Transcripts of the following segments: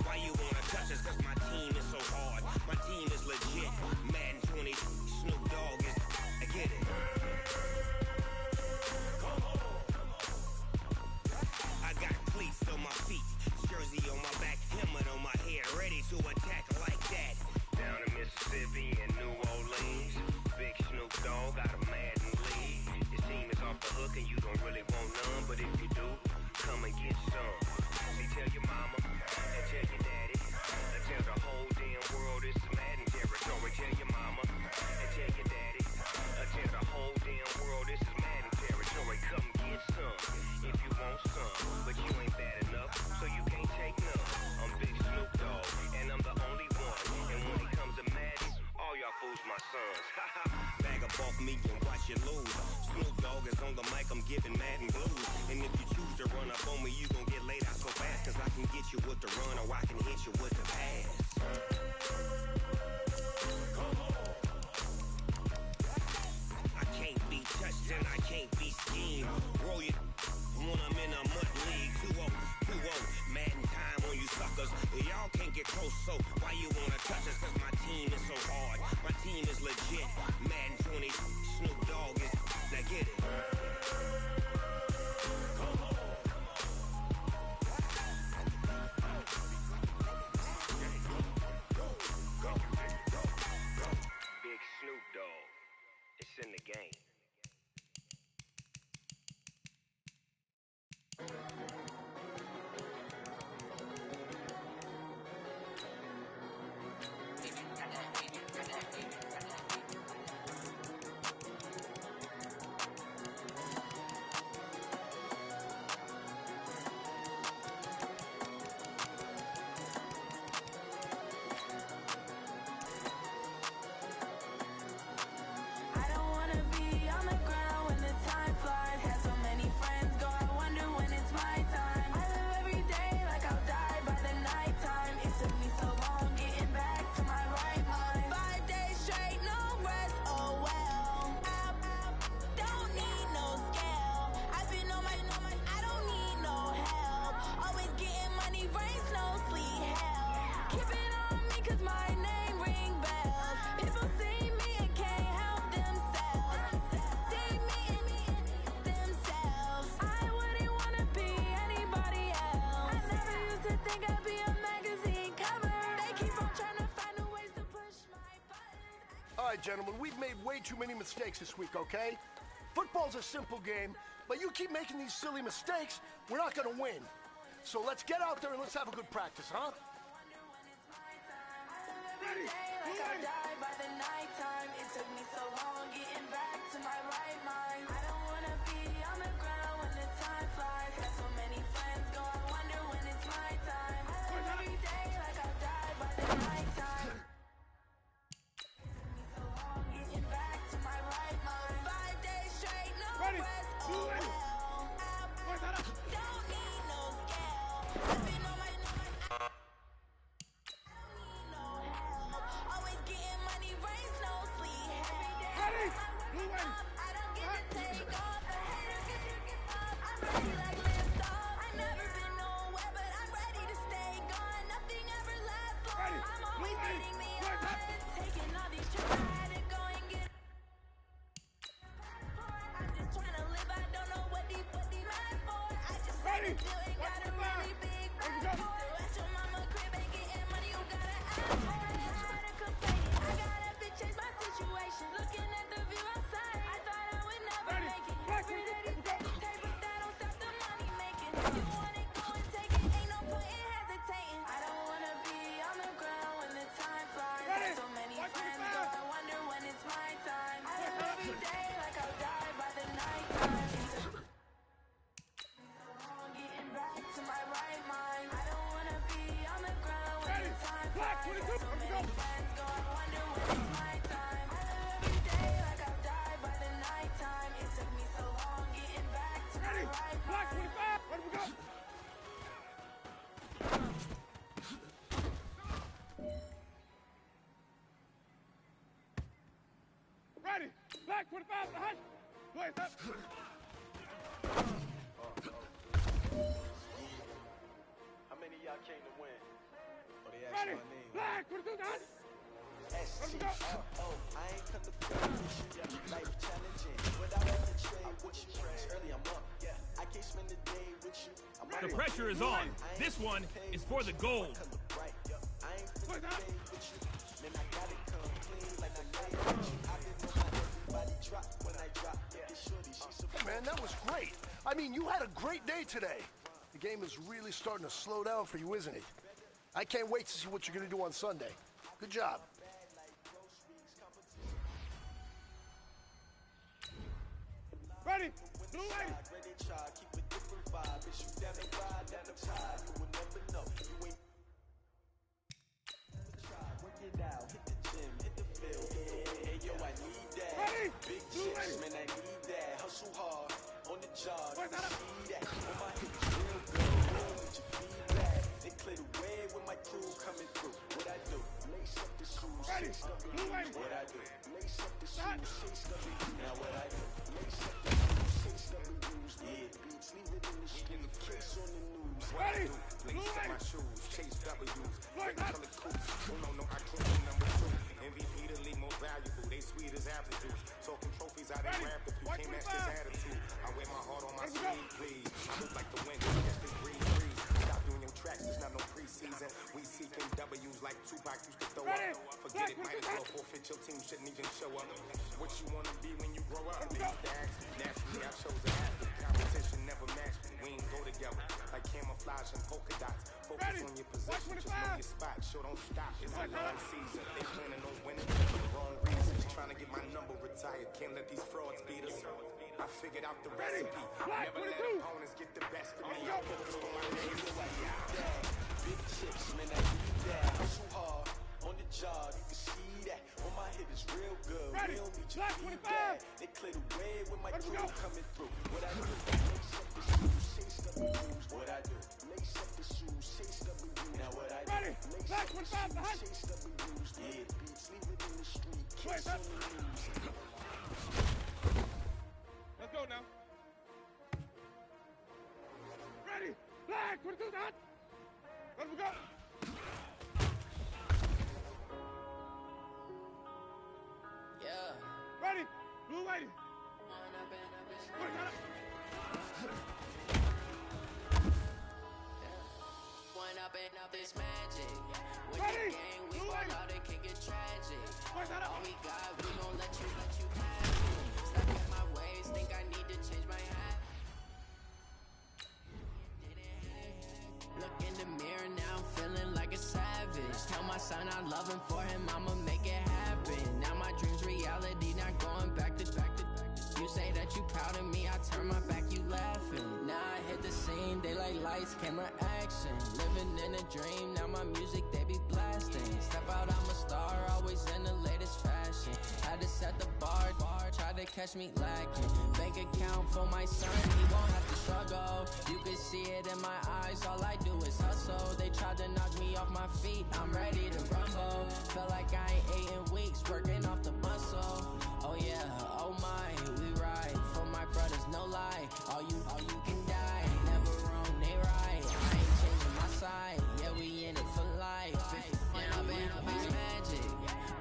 Why you wanna touch us? Cause my team is so hard. My team is legit. Madden 20, Snoop Dogg is. I get it. I got cleats on my feet, jersey on my back, helmet on my head, ready to attack like that. Down in Mississippi and New Orleans, big Snoop Dogg got a Madden lead. Your team is off the hook and you don't really want none, but if you do, come and get some. See, tell your mama and tell your daddy, and tell the whole damn world it's Madden territory. Tell your mama and tell your daddy, and tell the whole damn world this is Madden territory. Come get some if you want some, but you ain't bad enough, so you can't take none. I'm Big Snoop Dogg, and I'm the only one. And when it comes to Madden, all y'all fools my sons. Bag up off me and watch you lose. Snoop Dogg is on the mic, I'm giving Madden blues. And if you choose to run up on me, you gon' get laid out so fast. Cause I can get you with the run or I can hit you with the pass. I can't be touched and I can't be schemed. Roll you when I'm in a mud league. 2-0, 2-0, Madden time on you suckers. Y'all can't get close, so why you wanna touch us? Cause my team is so hard. My team is legit. Madden 20, Snoop Dogg is. Now get it. Big Snoop Dogg. It's in the game. Gentlemen, we've made way too many mistakes this week, okay? Football's a simple game, but you keep making these silly mistakes, we're not gonna win. So let's get out there and let's have a good practice, huh? Ready? Like I died by the nighttime. It took me so long getting back to my right mind. I don't wanna be on the ground when the time flies. Got so many friends go, I wonder when it's my time. I live every day like I died by the nighttime. Getting back to my right mind. 5 days straight, no rest. Oh well. Don't need no scale. I've been on my don't need no help. Always getting money, rains, no sleep. Every day I don't get to take off. The haters get to get up. I'm ready like lift off. I never been nowhere, but I'm ready to stay gone. Nothing ever lasts long. I'm always getting me on. Taking all these trips, I had to go and get I'm just trying to live, I don't know what deep mad for. I just had to do it, got a really big bag for it. At your mama crib ain't getting money, you gotta ask for it. I try to complain, I gotta bitch change my situation. Looking at the view outside, I thought I would never make it. Every day these days take, but that don't stop the money making. If you want it, go and take it, ain't no point in hesitating. I don't wanna be on the ground when the time flies. Got so many friends, go, I wonder when it's my time. I live every day like I'll die by the nighttime. Getting back to my right mind. I don't wanna be on the ground when the time flies. Got so many friends go, I wonder when it's my time. I live every day like I'll die by the nighttime. It took me so long getting back to my right mind. Where do we go? Ready! Black 25, the hush! Wait, up! How many of y'all came to win? Flag for the touchdown. S-T-R-O, I ain't come to play with you, life challenging. Without having to trade with you, early I'm up, I can't spend the day with you. The pressure is on. This one is for the gold. I ain't finna play with you, man, I gotta come clean like I lay with you. I didn't know how everybody drop when I drop. Shorty, she's so Hey, man, that was great. I mean, you had a great day today. The game is really starting to slow down for you, isn't it? I can't wait to see what you're going to do on Sunday. Good job. Ready? Blue way. ready, try, keep a different vibe. It's you down the ride, down the tide. You will never know. You ain't work it out, hit the gym, hit the field. Hey, yo, I need that. Ready? Big chips, man, I need that. Hustle hard on the job. Where's that? See that. On my hips, real good. Need your feedback. They clear the way with my crew coming through. What I do? Lace up the shoes, Ready? chase up the Blue way. What I do? Lace up the Shot. shoes, chase up the Now what I do? Lace up the shoes, chase up the Yeah, beats, leave it in the street. Case on the news. Ready? Lace Blue up way. my shoes, chase W's, Right, color coats. No, I can't be number 2. MVP the league most valuable, they sweet as apple juice. Talking trophies, I done Ready? rap if you White can't match 25. this attitude. I wear my heart on my Let's go. sleeve, please. I look like the wind, yes, they breathe. Stop doing your tracks, there's not no preseason. We seeking W's like Tupac used to throw Ready? up. Forget it, Black might as well forfeit your team, shouldn't even show up. What you wanna be when you grow up? Let's They go. used to ask me, naturally I chose an athlete. Competition never matched me, we ain't go together. Like camouflage and polka dots. Focus Ready? on your White position, just 25. know your spot. Sure don't stop, it's a Black long up. season. They planning on winning for the wrong reasons. Trying to get my number retired, can't let these frauds beat us. I figured out the Ready? recipe. Black Never let 22. opponents get the best of me. Let's go. I focused on my days. Big chips, man, I need that. Hustle hard on the job, you can see that. On my hit is real good. Ready? We don't need your Black feedback. 25. They clear the way with my Let's crew go. coming through. What I do? Lace up the shoes, chase up the blues. What I do? Lace up the shoes, chase up the blues. Now what I do? Ready? Lace Black up the 25 behind. shoes, chase up the blues. Yeah, beats, leave it in the street. Wait, Case that- on the news. Let's go now. Ready? Flag for the touchdown. Let's go. Yeah. Ready? Blue way. Where's that? One up and up this magic. With Ready? the gang, we Blue ball way. out, it can get tragic. Where's that? All we got, we gon' let you have it. Stuck in my ways, think I need to change my hat. Look in the mirror now, I'm feeling like a savage. Tell my son I love him, for him I'ma make it happen. Now my dreams reality, not going back to. You say that you proud of me, I turn my back, you laughing. Now I hit the scene, daylight lights, camera action. Living in a dream, now my music they be blasting. Step out, I'm a star, always in the latest fashion. Had to set the bar, try to catch me lacking. Bank account for my son, he won't have to struggle. You can see it in my eyes, all I do is hustle. They tried to knock me off my feet, I'm ready to rumble. Feel like I ain't ate in weeks, working off the muscle. Oh yeah, oh my, we ride for my brothers, no lie. All you can die, never wrong, they right. I ain't changing my side, yeah, we in it for life. And I've been up is magic.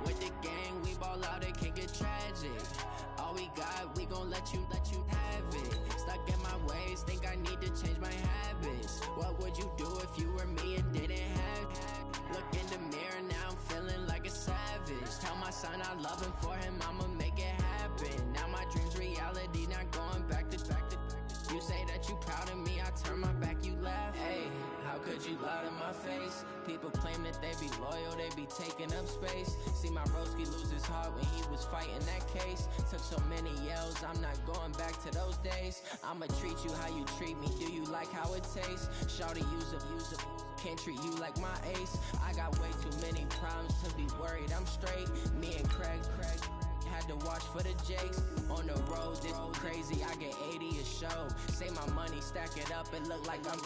With the gang, we ball out, it can get tragic. All we got, we gon' let you have it. Stuck in my ways, think I need to change my habits. What would you do if you were me and didn't have it? Look in the mirror now, I'm feeling like a savage. Tell my son I love him, for him I'ma make it happen. Now my dreams reality, not going back to. You say that you proud of me, I turn my back, you laugh. Hey, how could you lie to my face? People claim that they be loyal, they be taking up space. See my broski lose his heart when he was fighting that case. Took so many yells, I'm not going back to those days. I'ma treat you how you treat me, do you like how it tastes? Shawty, use up, can't treat you like my ace. I got way too many problems to be worried, I'm straight. Me and Craig had to watch for the Jakes. On the road, this crazy, I get 80 a show. Say my money, stack it up, it look like I'm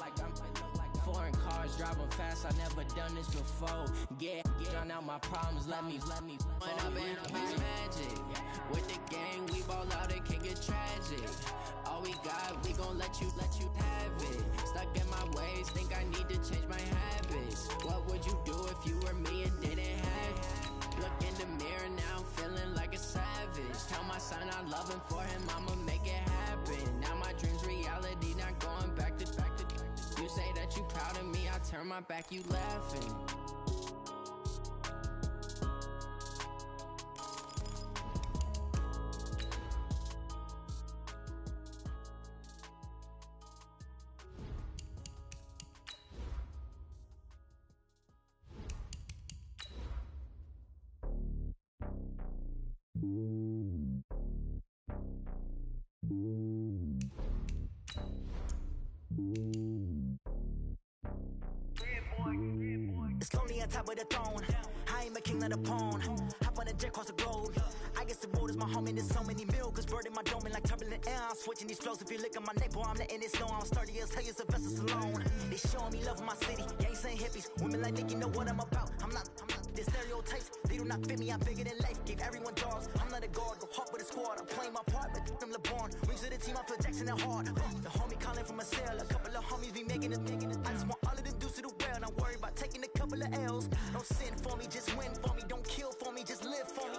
foreign cars, driving fast, I never done this before. Get drown out my problems, let me When I've been up is magic. With the gang, we ball out, it can get tragic. All we got, we gon' let you have it. Stuck in my ways, think I need to change my habits. What would you do if you were me and Turn my back, you laughing. It's lonely on top of the throne. I ain't a king of the pawn. Hop on a jet across the globe. I guess the road is my home and there's so many milkers burning my dome and like turbulent air. I'm switching these flows. If you look at my neck, boy, I'm letting it snow. I'm sturdy as hell, a vessel alone. They showing me love in my city. Gangs ain't hippies. Women like think you know what I'm about. I'm not. The stereotypes, they do not fit me. I'm bigger than life. Gave everyone dogs. I'm not a guard. Go hard with a squad. I'm playing my part, but them LeBron. Rings to the team. I feel Jackson and hard. The homie calling from a cell. A couple of homies be making it. I just want all of them dudes to do well. Not worry about taking a couple of L's. Don't sin for me, just win for me. Don't kill for me, just live for me.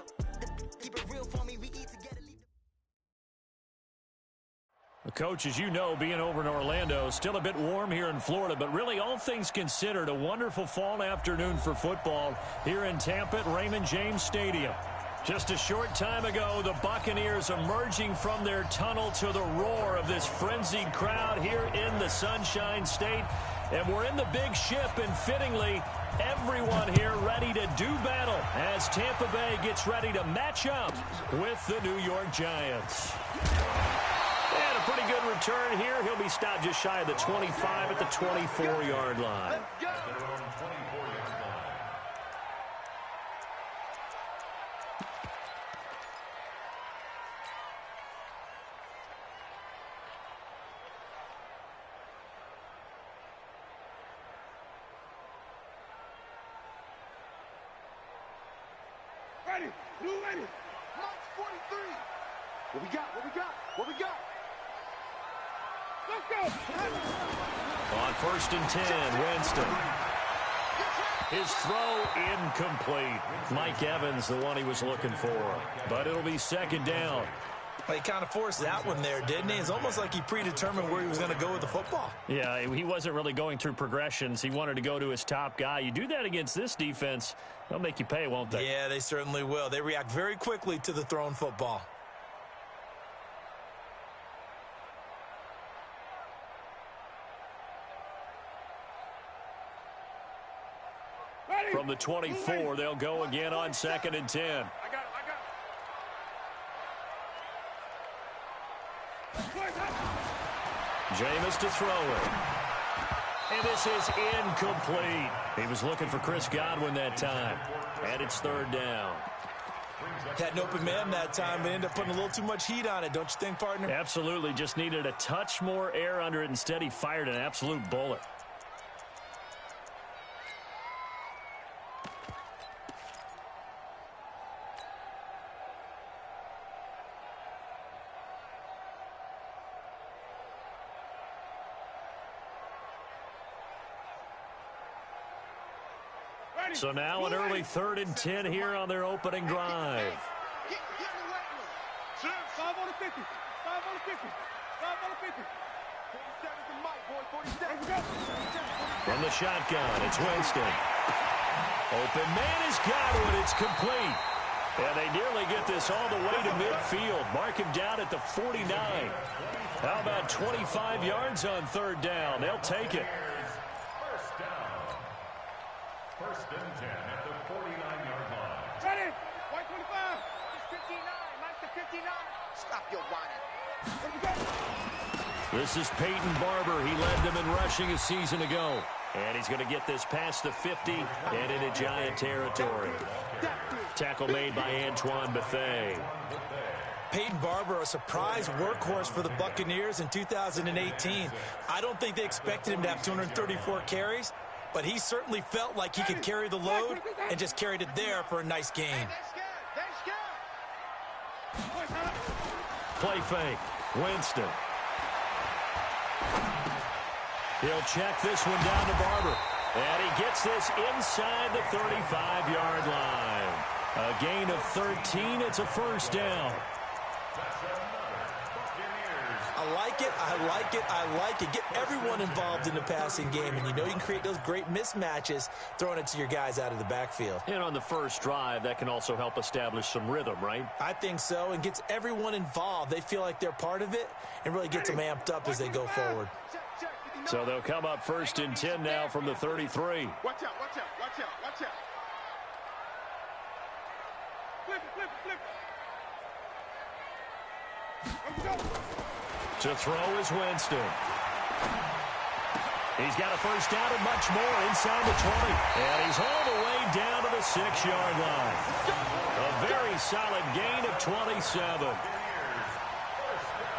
Keep it real for me. We eat together. Coach, as you know, being over in Orlando, still a bit warm here in Florida, but really all things considered, a wonderful fall afternoon for football here in Tampa at Raymond James Stadium. Just a short time ago, the Buccaneers emerging from their tunnel to the roar of this frenzied crowd here in the Sunshine State. And we're in the big ship, and fittingly, everyone here ready to do battle as Tampa Bay gets ready to match up with the New York Giants. And a pretty good return here. He'll be stopped just shy of the 25 at the 24-yard line. Ready, blue ready. March 43. What we got? What we got? What we got? Let's go. On 1st and 10, Winston. His throw incomplete. Mike Evans, the one he was looking for. But it'll be 2nd down. Well, he kind of forced that one there, didn't he? It's almost like he predetermined where he was going to go with the football. Yeah, he wasn't really going through progressions. He wanted to go to his top guy. You do that against this defense, they'll make you pay, won't they? Yeah, they certainly will. They react very quickly to the thrown football. From the 24, they'll go again on 2nd and 10. I got it. Jameis to throw it. And this is incomplete. He was looking for Chris Godwin that time. And it's 3rd down. Had an open man that time, but ended up putting a little too much heat on it, don't you think, partner? Absolutely. Just needed a touch more air under it. Instead, he fired an absolute bullet. So now an early 3rd and 10 here on their opening drive. 5 on the 50. 5 on the 50. 5 on the 50. 47 to Mike, boy. 47. From the shotgun, it's Winston. Open man is Godwin. It's complete. And they nearly get this all the way to midfield. Mark him down at the 49. How about 25 yards on 3rd down? They'll take it. First and 10 at the 49-yard line. Ready? White 25. It's 59. Mike to 59. Stop your whining. This is Peyton Barber. He led them in rushing a season ago. And he's going to get this past the 50 and into Giant territory. Tackle made by Antoine Bethea. Peyton Barber, a surprise workhorse for the Buccaneers in 2018. I don't think they expected him to have 234 carries. But he certainly felt like he could carry the load and just carried it there for a nice gain. Play fake. Winston. He'll check this one down to Barber. And he gets this inside the 35-yard line. A gain of 13. It's a 1st down. I I like it, I like it, I like it. Get everyone involved in the passing game, and you know you can create those great mismatches throwing it to your guys out of the backfield. And on the first drive, that can also help establish some rhythm, right? I think so, and gets everyone involved. They feel like they're part of it and really gets them amped up as they go forward. So they'll come up 1st and 10 now from the 33. Watch out, watch out, watch out, watch out. Flip it, flip it, flip it. To throw is Winston. He's got a first down and much more inside the 20. And he's all the way down to the 6-yard line. A very solid gain of 27.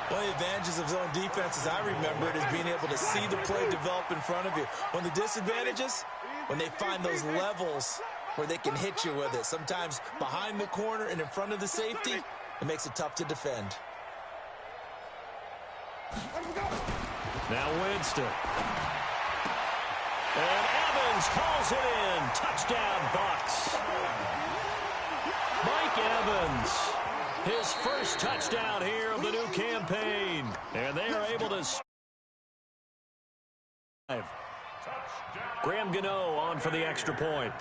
One of the advantages of zone defense, as I remember it, is being able to see the play develop in front of you. One of the disadvantages, when they find those levels where they can hit you with it. Sometimes behind the corner and in front of the safety, it makes it tough to defend. Now Winston. And Evans hauls it in. Touchdown, Bucs. Mike Evans. His first touchdown here of the new campaign. And they are able to... Graham Gano on for the extra point.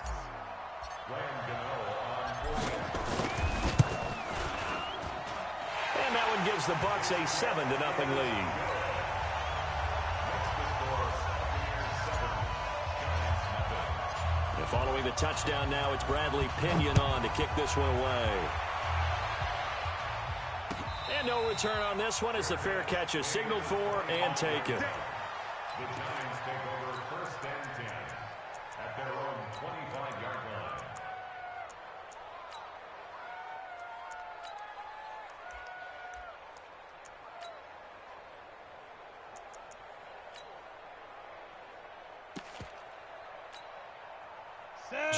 And that one gives the Bucs a 7-0 lead. And following the touchdown now, it's Bradley Pinion on to kick this one away. And no return on this one as the fair catch is signaled for and taken. The Giants take over 1st and 10 at their own 25-yard line.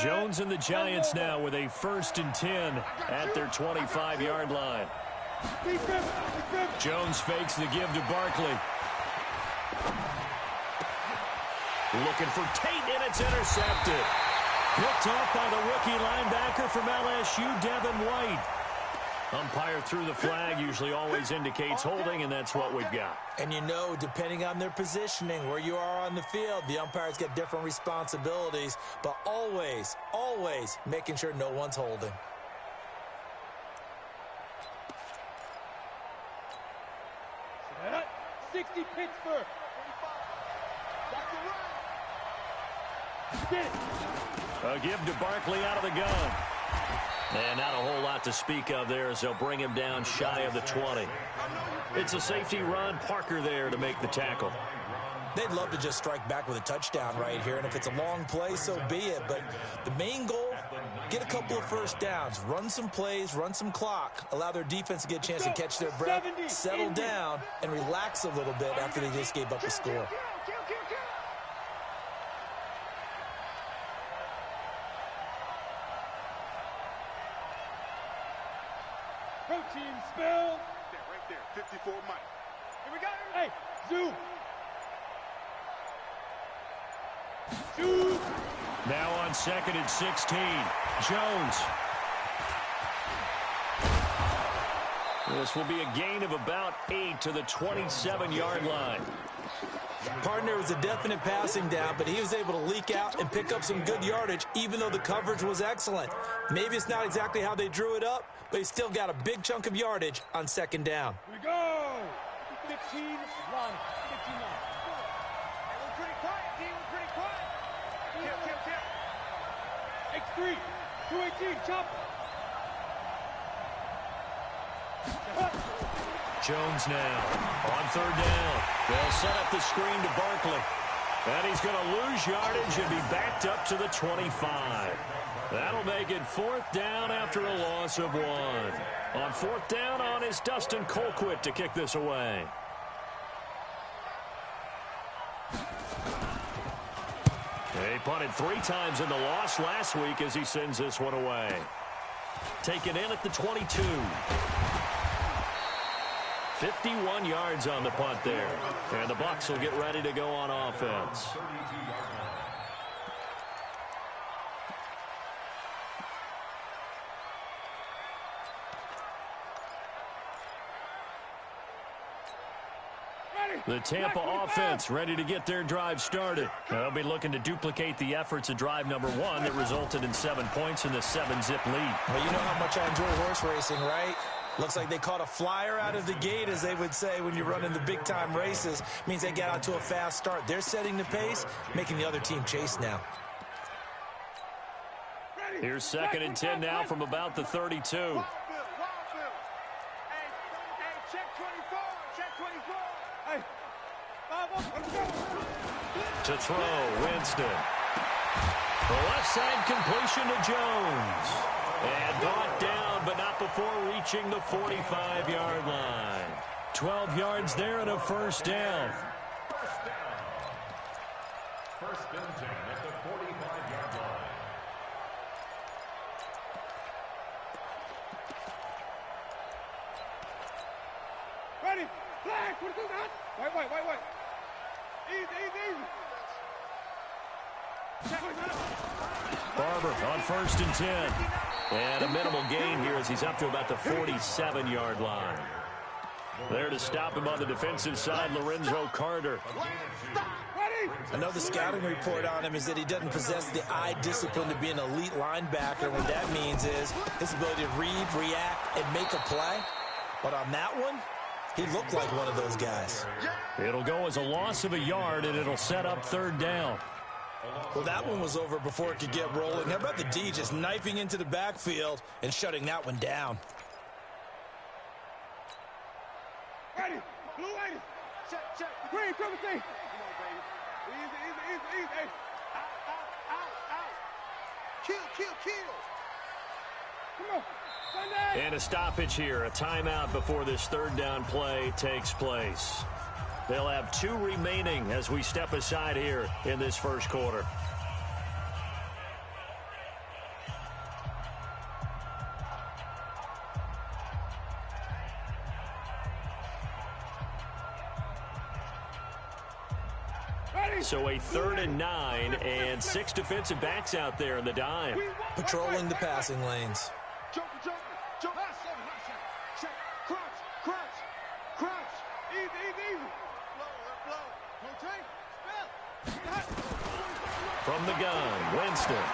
Jones and the Giants now with a 1st and 10 at their 25-yard line. Jones fakes the give to Barkley. Looking for Tate, and it's intercepted. Picked off by the rookie linebacker from LSU, Devin White. Umpire threw the flag, usually always indicates holding, and that's what we've got. And you know, depending on their positioning, where you are on the field, the umpires get different responsibilities, but always, always making sure no one's holding. Set. 60 Pittsburgh. A give to Barkley out of the gun. And not a whole lot to speak of there as they'll bring him down shy of the 20. It's a safety run. Parker there to make the tackle. They'd love to just strike back with a touchdown right here, and if it's a long play, so be it. But the main goal, get a couple of first downs, run some plays, run some clock, allow their defense to get a chance to catch their breath, settle down, and relax a little bit after they just gave up a score. Protein spill. There, right there. 54 Mike. Here we go. Hey, zoom. Zoom. Now on 2nd and 16. Jones. This will be a gain of about 8 to the 27-yard line. Partner was a definite passing down, but he was able to leak out and pick up some good yardage, even though the coverage was excellent. Maybe it's not exactly how they drew it up, but he still got a big chunk of yardage on 2nd down. Here we go. 15 line. 15 line. We're pretty quiet, team. We're pretty quiet. Tip. X3. 218. Chop. Jones now on 3rd down. They'll set up the screen to Barkley. And he's going to lose yardage and be backed up to the 25. That'll make it 4th down after a loss of 1. On 4th down on is Dustin Colquitt to kick this away. He punted 3 times in the loss last week as he sends this one away. Taken in at the 22. 51 yards on the punt there. And the Bucs will get ready to go on offense. The Tampa offense ready to get their drive started. They'll be looking to duplicate the efforts of drive number 1 that resulted in 7 points in the 7-zip lead. Well, you know how much I enjoy horse racing, right? Looks like they caught a flyer out of the gate, as they would say when you're running the big-time races. Means they got out to a fast start. They're setting the pace, making the other team chase now. Here's 2nd and 10 now from about the 32. Check 24. Check 24. Hey. To throw, Winston. The left side completion to Jones. And brought down, but not before reaching the 45-yard line. 12 yards there and a first down. First and 10 at the 45-yard line. Ready. Flag. What is that? Wait. Easy. Barber on 1st and 10. And a minimal gain here as he's up to about the 47-yard line. There to stop him on the defensive side, Lorenzo Carter. I know the scouting report on him is that he doesn't possess the eye discipline to be an elite linebacker. What that means is his ability to read, react, and make a play. But on that one, he looked like one of those guys. It'll go as a loss of a yard, and it'll set up 3rd down. Well, that one was over before it could get rolling. How about the D just knifing into the backfield and shutting that one down? Ready. Blue lady. Check. Green, come and see. Come on, baby. Easy. Hey. Out. Kill. Come on. Sunday. And a stoppage here, a timeout before this 3rd down play takes place. They'll have 2 remaining as we step aside here in this first quarter. So a 3rd and 9 and 6 defensive backs out there in the dime. Patrolling the passing lanes. Jump. Check. Crunch. Easy. Blow. Rotate. From the gun, Winston.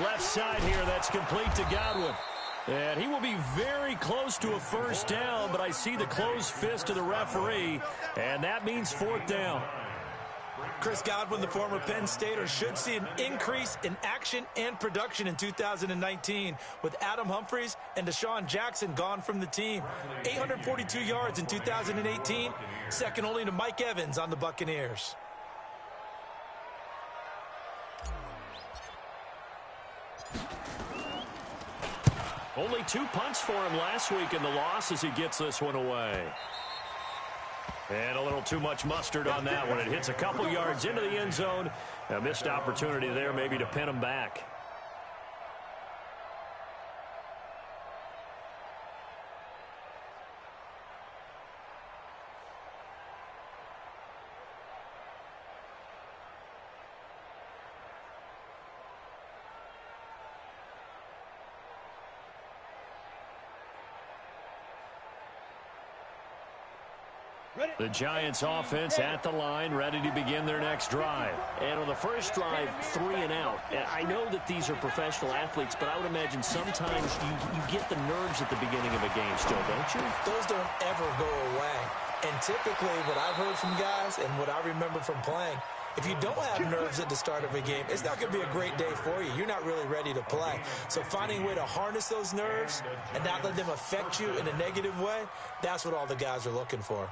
Left side here, that's complete to Godwin. And he will be very close to a first down, but I see the closed fist of the referee, and that means 4th down. Chris Godwin, the former Penn Stater, should see an increase in action and production in 2019 with Adam Humphries and Deshaun Jackson gone from the team. 842 yards in 2018, second only to Mike Evans on the Buccaneers. Only 2 punts for him last week in the loss as he gets this one away. And a little too much mustard on that one. It hits a couple yards into the end zone. A missed opportunity there maybe to pin him back. The Giants offense at the line, ready to begin their next drive. And on the first drive, 3 and out. I know that these are professional athletes, but I would imagine sometimes you get the nerves at the beginning of a game still, don't you? Those don't ever go away. And typically what I've heard from guys and what I remember from playing, if you don't have nerves at the start of a game, it's not going to be a great day for you. You're not really ready to play. So finding a way to harness those nerves and not let them affect you in a negative way, that's what all the guys are looking for.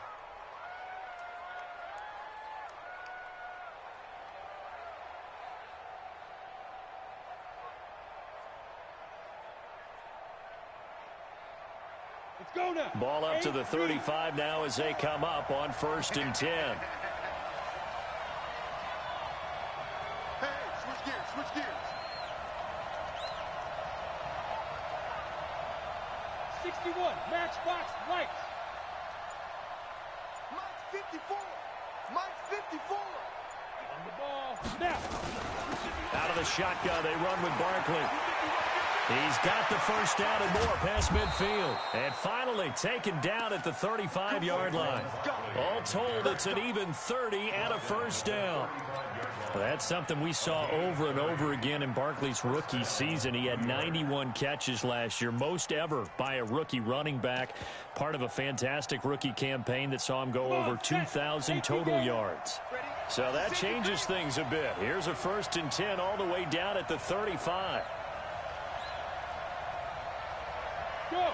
Ball up to the 35 now as they come up on 1st and 10. Hey, switch gears. 61, matchbox white. Mike 54. On the ball, now. Out of the shotgun, they run with Barkley. He's got the first down and more past midfield. And finally taken down at the 35-yard line. All told, it's an even 30 and a first down. Well, that's something we saw over and over again in Barkley's rookie season. He had 91 catches last year, most ever by a rookie running back. Part of a fantastic rookie campaign that saw him go over 2,000 total yards. So that changes things a bit. Here's a 1st and 10 all the way down at the 35. Go!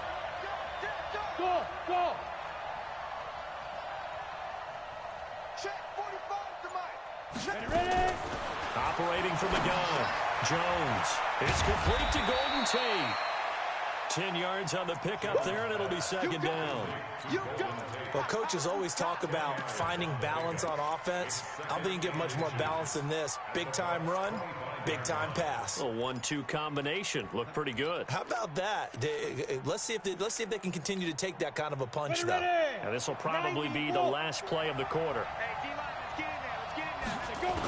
Go! Go! Check 45 to Mike. Check. Ready? Operating from the gun. Jones. It's complete to Golden Tate. 10 yards on the pickup there, and it'll be second down. Well, coaches always talk about finding balance on offense. I don't think you get much more balance than this. Big-time run, big-time pass. A 1-2 combination. Looked pretty good. How about that? Let's see if they can continue to take that kind of a punch, though. Now, this will probably be the last play of the quarter. Hey, D-line, let's get in there. Let's get in there. Go!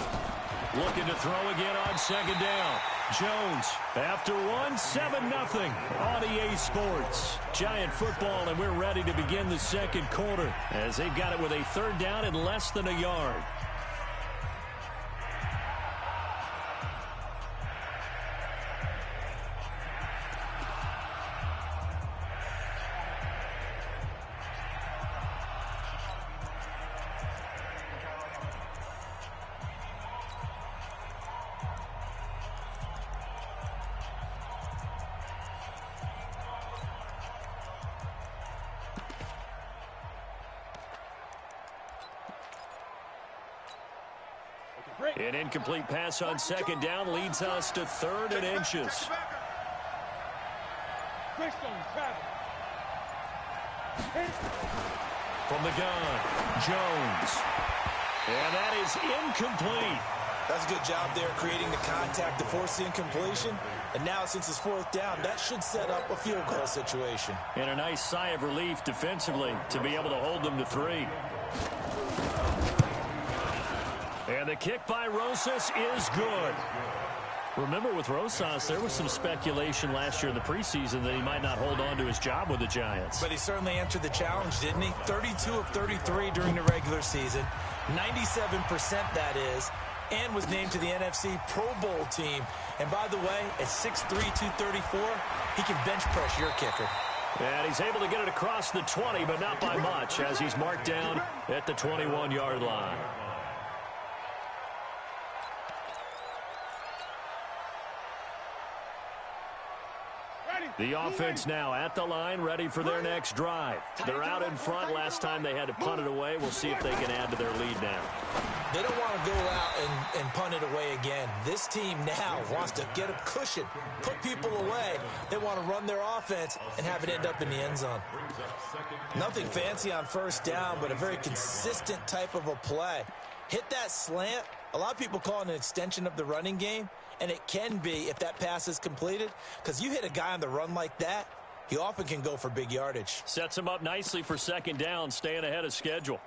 Looking to throw again on second down. Jones, after one, 7-0 on EA Sports. Giant football, and we're ready to begin the second quarter as they've got it with a 3rd down and less than a yard. An incomplete pass on second down leads us to 3rd and inches. From the gun, Jones. And that is incomplete. That's a good job there, creating the contact to force the incompletion. And now, since it's 4th down, that should set up a field goal situation. And a nice sigh of relief defensively to be able to hold them to 3. And the kick by Rosas is good. Remember, with Rosas, there was some speculation last year in the preseason that he might not hold on to his job with the Giants. But he certainly answered the challenge, didn't he? 32 of 33 during the regular season, 97% that is, and was named to the NFC Pro Bowl team. And by the way, at 6'3", 234, he can bench press your kicker. And he's able to get it across the 20, but not by much, as he's marked down at the 21-yard line. The offense now at the line, ready for their next drive. They're out in front. Last time they had to punt it away. We'll see if they can add to their lead now. They don't want to go out and punt it away again. This team now wants to get a cushion, put people away. They want to run their offense and have it end up in the end zone. Nothing fancy on 1st down, but a very consistent type of a play. Hit that slant. A lot of people call it an extension of the running game. And it can be if that pass is completed, because you hit a guy on the run like that, he often can go for big yardage. Sets him up nicely for 2nd down, staying ahead of schedule.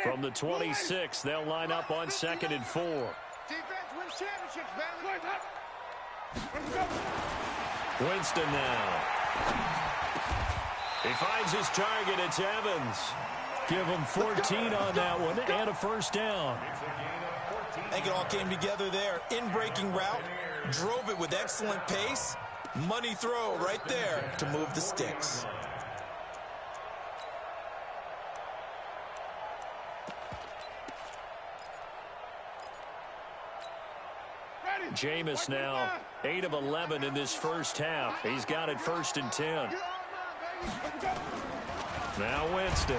From the 26, they'll line up on 2nd and 4. Defense wins championships, man. Winston now. He finds his target. It's Evans. Give him 14 on that one and a 1st down. I think it all came together there. In-breaking route, drove it with excellent pace. Money throw right there to move the sticks. Jameis now 8 of 11 in this first half. He's got it 1st and 10. Now Winston.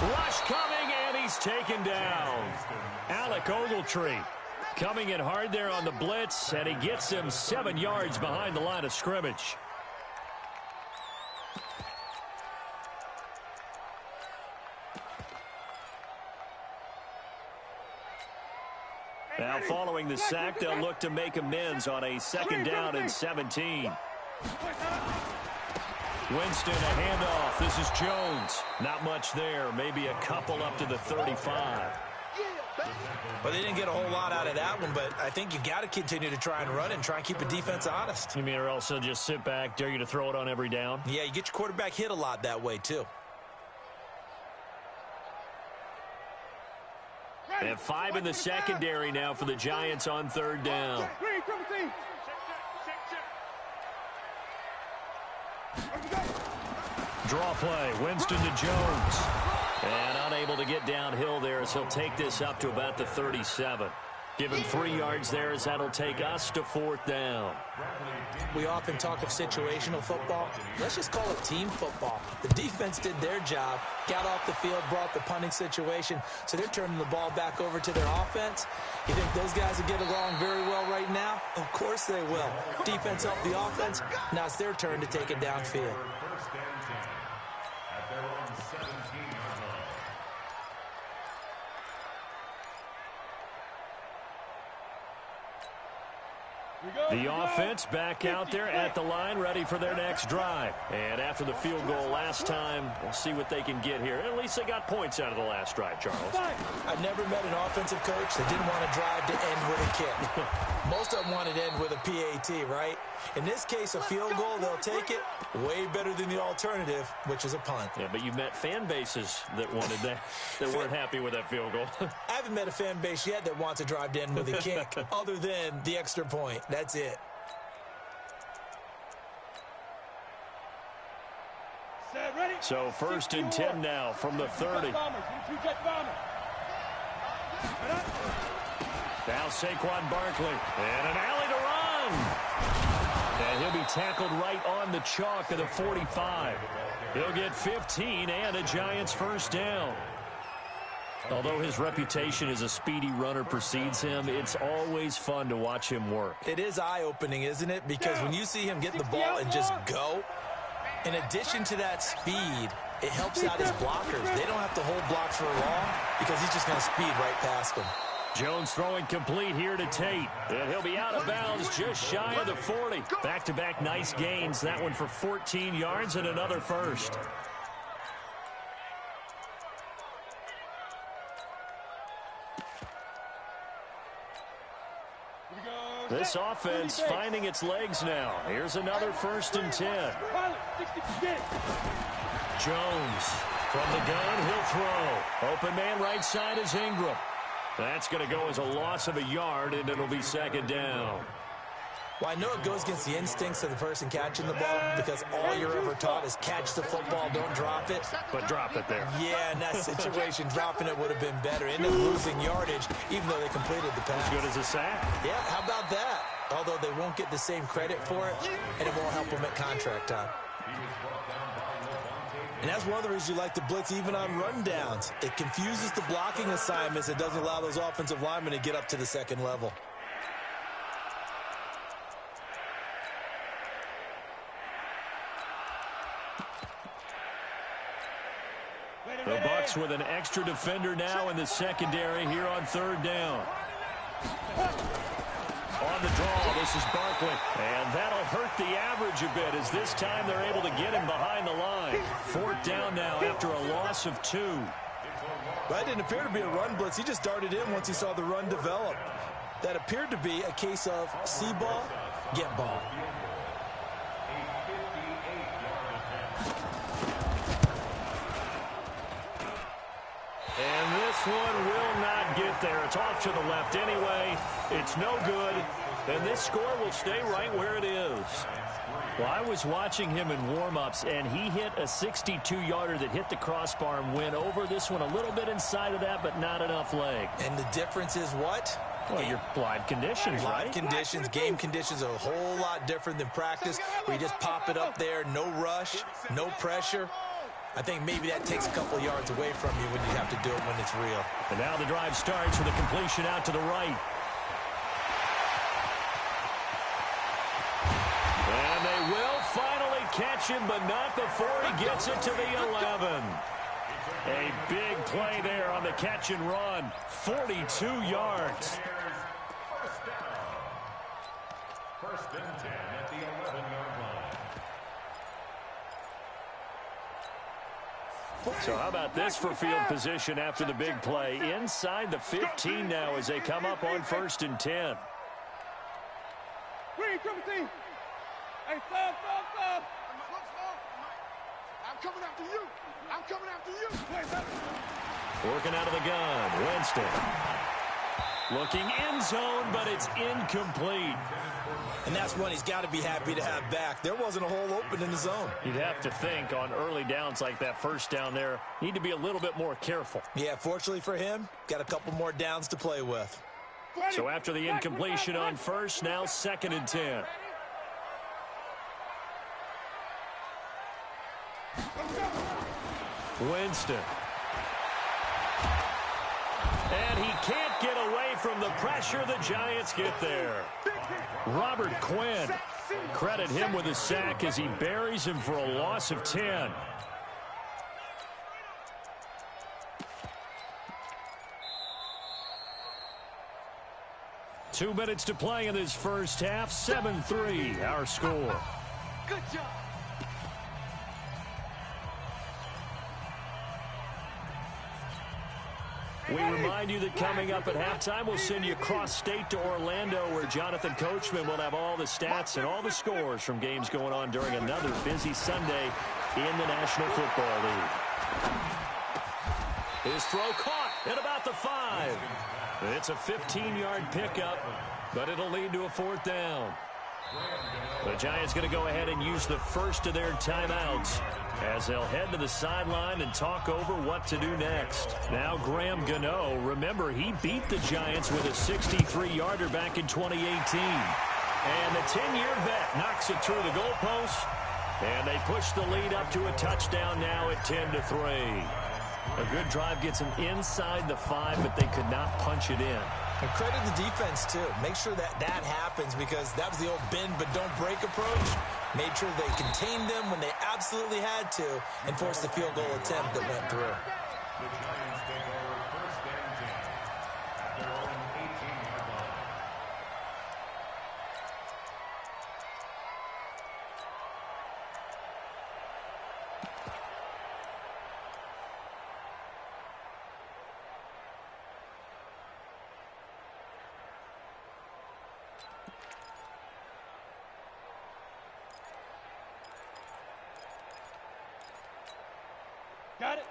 Rush coming, and he's taken down. Alec Ogletree coming in hard there on the blitz, and he gets him 7 yards behind the line of scrimmage. Now following the sack, they'll look to make amends on a 2nd down and 17. Winston, a handoff. This is Jones. Not much there. Maybe a couple up to the 35. Well, they didn't get a whole lot out of that one, but I think you got to continue to try and run and try and keep the defense honest. You mean or else they'll just sit back, dare you to throw it on every down? Yeah, you get your quarterback hit a lot that way, too. They have 5 in the secondary now for the Giants on 3rd down. Draw play, Winston to Jones. And unable to get downhill there as he'll take this up to about the 37. Given 3 yards there as that'll take us to 4th down. We often talk of situational football. Let's just call it team football. The defense did their job, got off the field, brought the punting situation, so they're turning the ball back over to their offense. You think those guys will get along very well right now? Of course they will. Defense helped the offense. Now it's their turn to take it downfield. First and 10 at their own 17-yard line. The offense back out there at the line, ready for their next drive. And after the field goal last time, we'll see what they can get here. At least they got points out of the last drive, Charles. I've never met an offensive coach that didn't want to drive to end with a kick. Most of them wanted to end with a PAT, right? In this case, a field goal, they'll take it. Way better than the alternative, which is a punt. Yeah, but you've met fan bases that wanted that, that weren't happy with that field goal. I haven't met a fan base yet that wants to drive to end with a kick, other than the extra point. That's it. So 1st and 10 now from the 30. Now Saquon Barkley, and an alley to run. And he'll be tackled right on the chalk of the 45. He'll get 15 and a Giants 1st down. Although his reputation as a speedy runner precedes him, it's always fun to watch him work. It is eye-opening, isn't it? Because when you see him get the ball and just go, in addition to that speed, it helps out his blockers. They don't have to hold blocks for long because he's just going to speed right past them. Jones throwing complete here to Tate. And he'll be out of bounds just shy of the 40. Back-to-back nice gains. That one for 14 yards and another 1st. This offense finding its legs now. Here's another 1st and 10. Jones from the gun. He'll throw. Open man right side is Ingram. That's going to go as a loss of a yard, and it'll be 2nd down. Well, I know it goes against the instincts of the person catching the ball because all you're ever taught is catch the football, don't drop it. But drop it there. Yeah, in that situation, dropping it would have been better. End up losing yardage, even though they completed the pass. As good as a sack. Yeah, how about that? Although they won't get the same credit for it, and it won't help them at contract time. And that's one of the reasons you like to blitz even on rundowns. It confuses the blocking assignments. It doesn't allow those offensive linemen to get up to the 2nd level. The Bucs with an extra defender now in the secondary here on 3rd down. On the draw, this is Barkley. And that'll hurt the average a bit as this time they're able to get him behind the line. 4th down now after a loss of 2. That didn't appear to be a run blitz. He just darted in once he saw the run develop. That appeared to be a case of see ball, get ball. And this one will not get there. It's off to the left anyway. It's no good. And this score will stay right where it is. Well, I was watching him in warm-ups, and he hit a 62-yarder that hit the crossbar and went over. This one a little bit inside of that, but not enough leg. And the difference is what? Well, your live conditions, right? Live conditions, game conditions are a whole lot different than practice, where you just pop it up there, no rush, no pressure. I think maybe that takes a couple of yards away from you when you have to do it when it's real. And now the drive starts with a completion out to the right. And they will finally catch him, but not before he gets it to the 11. A big play there on the catch and run. 42 yards. First and 10 at the 11-yard line. So how about this for field position after the big play? Inside the 15 now as they come up on 1st and 10. Hey, stop. I'm coming after you. I'm coming after you. Working out of the gun, Winston. Looking end zone, but it's incomplete. And that's one he's got to be happy to have back. There wasn't a hole open in the zone. You'd have to think on early downs like that first down there, need to be a little bit more careful. Yeah, fortunately for him, got a couple more downs to play with. So after the incompletion on 1st, now 2nd and 10. Winston. And he can't get away from the pressure. The Giants get there. Robert Quinn. Credit him with a sack as he buries him for a loss of 10. Two minutes to play in this first half. 7-3, our score. Good job. We remind you that coming up at halftime, we'll send you cross-state to Orlando, where Jonathan Coachman will have all the stats and all the scores from games going on during another busy Sunday in the National Football League. His throw caught at about the 5. It's a 15-yard pickup, but it'll lead to a 4th down. The Giants going to go ahead and use the first of their timeouts as they'll head to the sideline and talk over what to do next. Now Graham Gano, remember he beat the Giants with a 63-yarder back in 2018. And the 10-year vet knocks it through the goalpost, and they push the lead up to a touchdown now at 10-3. A good drive gets them inside the 5, but they could not punch it in. And credit the defense, too. Make sure that happens, because that was the old bend but don't break approach. Made sure they contained them when they absolutely had to and forced the field goal attempt that went through. The Giants take over 1st and 10 at their own 18-yard line.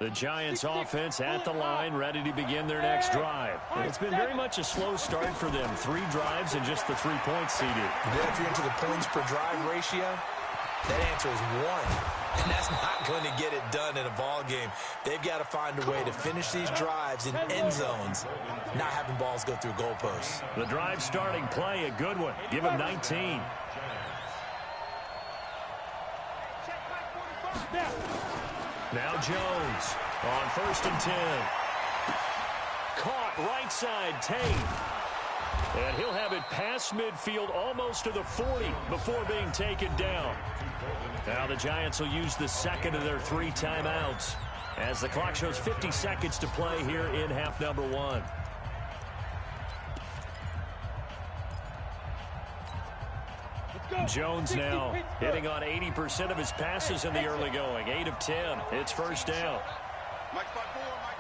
The Giants offense at the line, ready to begin their next drive. And it's been very much a slow start for them. 3 drives and just the 3 points seeded. If you're into the points per drive ratio, that answer is 1. And that's not going to get it done in a ball game. They've got to find a way to finish these drives in end zones, not having balls go through goalposts. The drive starting play, a good one. Give him 19. Now Jones on 1st and 10. Caught right side, Tate. And he'll have it past midfield almost to the 40 before being taken down. Now the Giants will use the second of their 3 timeouts as the clock shows 50 seconds to play here in half number 1. Jones now hitting on 80% of his passes in the early going. 8 of 10. It's 1st down.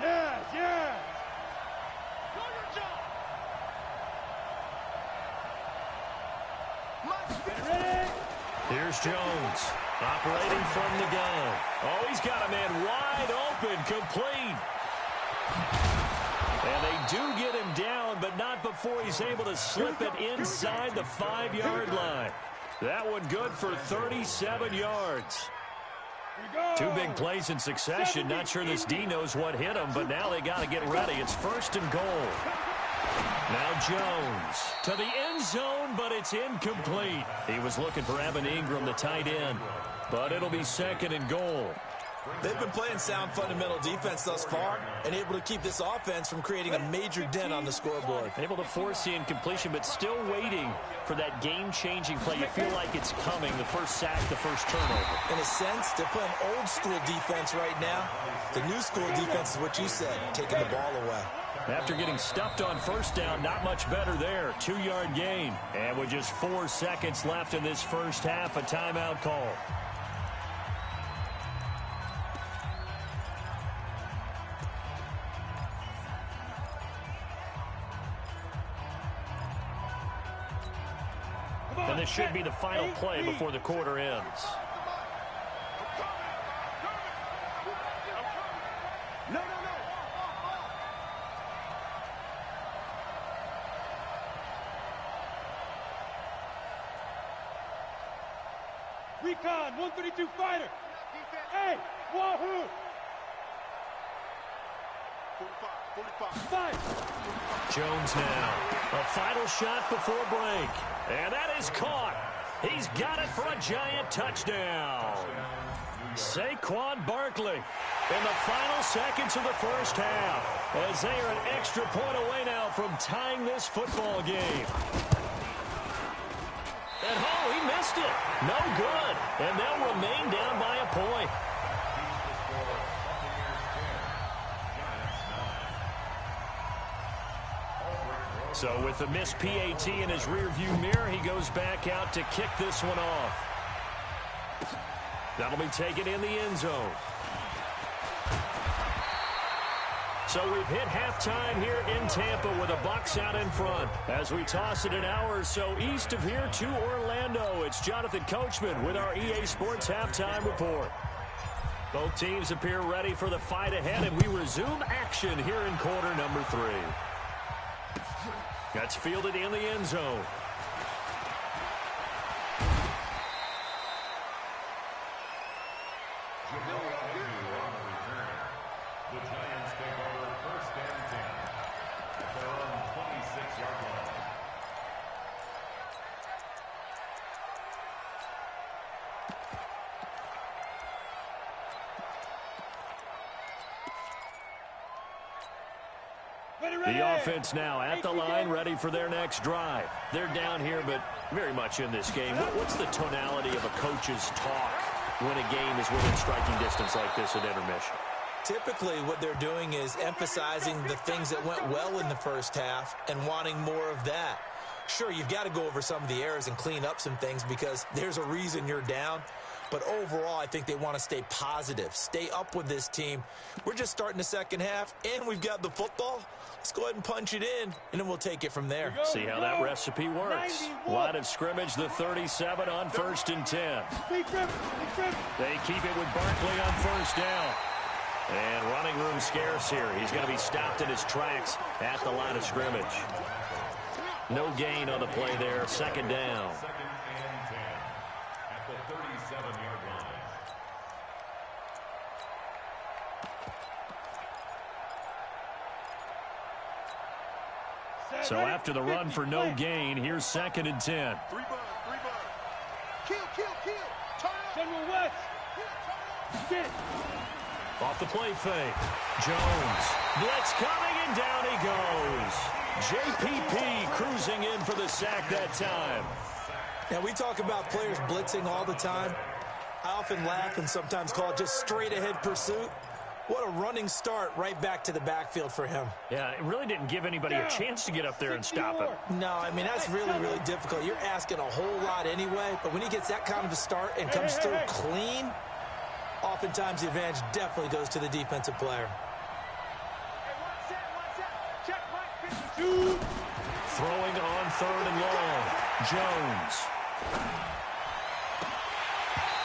Yeah. Here's Jones operating from the gun. Oh, he's got a man wide open, complete. And they do get him down, but not before he's able to slip it inside the 5-yard line. That one good for 37 yards. 2 big plays in succession. Not sure this D knows what hit him, but now they got to get ready. It's 1st and goal. Now Jones to the end zone, but it's incomplete. He was looking for Evan Ingram, the tight end, but it'll be 2nd and goal. They've been playing sound fundamental defense thus far and able to keep this offense from creating a major dent on the scoreboard. Able to force the incompletion, but still waiting for that game-changing play. You feel like it's coming, the first sack, the first turnover. In a sense, they're playing old-school defense right now. The new-school defense is what you said, taking the ball away. After getting stuffed on 1st down, not much better there. 2-yard gain. And with just 4 seconds left in this first half, a timeout call. And this should be the final play before the quarter ends. Recon, 132 fighter. Hey, wahoo! 45. Jones now. A final shot before break. And that is caught. He's got it for a giant touchdown. Saquon Barkley in the final seconds of the first half, as they are an extra point away now from tying this football game. And oh, he missed it. No good. And they'll remain down by a point. So with the missed PAT in his rearview mirror, he goes back out to kick this one off. That'll be taken in the end zone. So we've hit halftime here in Tampa with the Bucs out in front. As we toss it an hour or so east of here to Orlando, it's Jonathan Coachman with our EA Sports Halftime Report. Both teams appear ready for the fight ahead, and we resume action here in quarter number 3. That's fielded in the end zone. The Giants take over 1st and 10 at their own 26-yard line. The offense now at the line, ready for their next drive. They're down here, but very much in this game. What's the tonality of a coach's talk when a game is within striking distance like this at intermission? Typically, what they're doing is emphasizing the things that went well in the first half and wanting more of that. Sure, you've got to go over some of the errors and clean up some things because there's a reason you're down. But overall, I think they want to stay positive, stay up with this team. We're just starting the second half, and we've got the football. Let's go ahead and punch it in, and then we'll take it from there. See how that recipe works. Line of scrimmage, the 37 on 1st and 10. They keep it with Barkley on 1st down. And running room scarce here. He's going to be stopped in his tracks at the line of scrimmage. No gain on the play there. 2nd down. 2nd and 10 at the 37-yard line. So after the run for no gain, here's 2nd and 10. 3 bud. Kill. Turn up. General West. Get it. Off the play fake. Jones. Blitz coming, and down he goes. JPP cruising in for the sack that time. Now, we talk about players blitzing all the time. I often laugh and sometimes call it just straight-ahead pursuit. What a running start right back to the backfield for him. Yeah, it really didn't give anybody a chance to get up there and stop him. No, I mean, that's really, really difficult. You're asking a whole lot anyway, but when he gets that kind of a start and comes through clean, oftentimes the advantage definitely goes to the defensive player. Throwing on 3rd and long. Jones.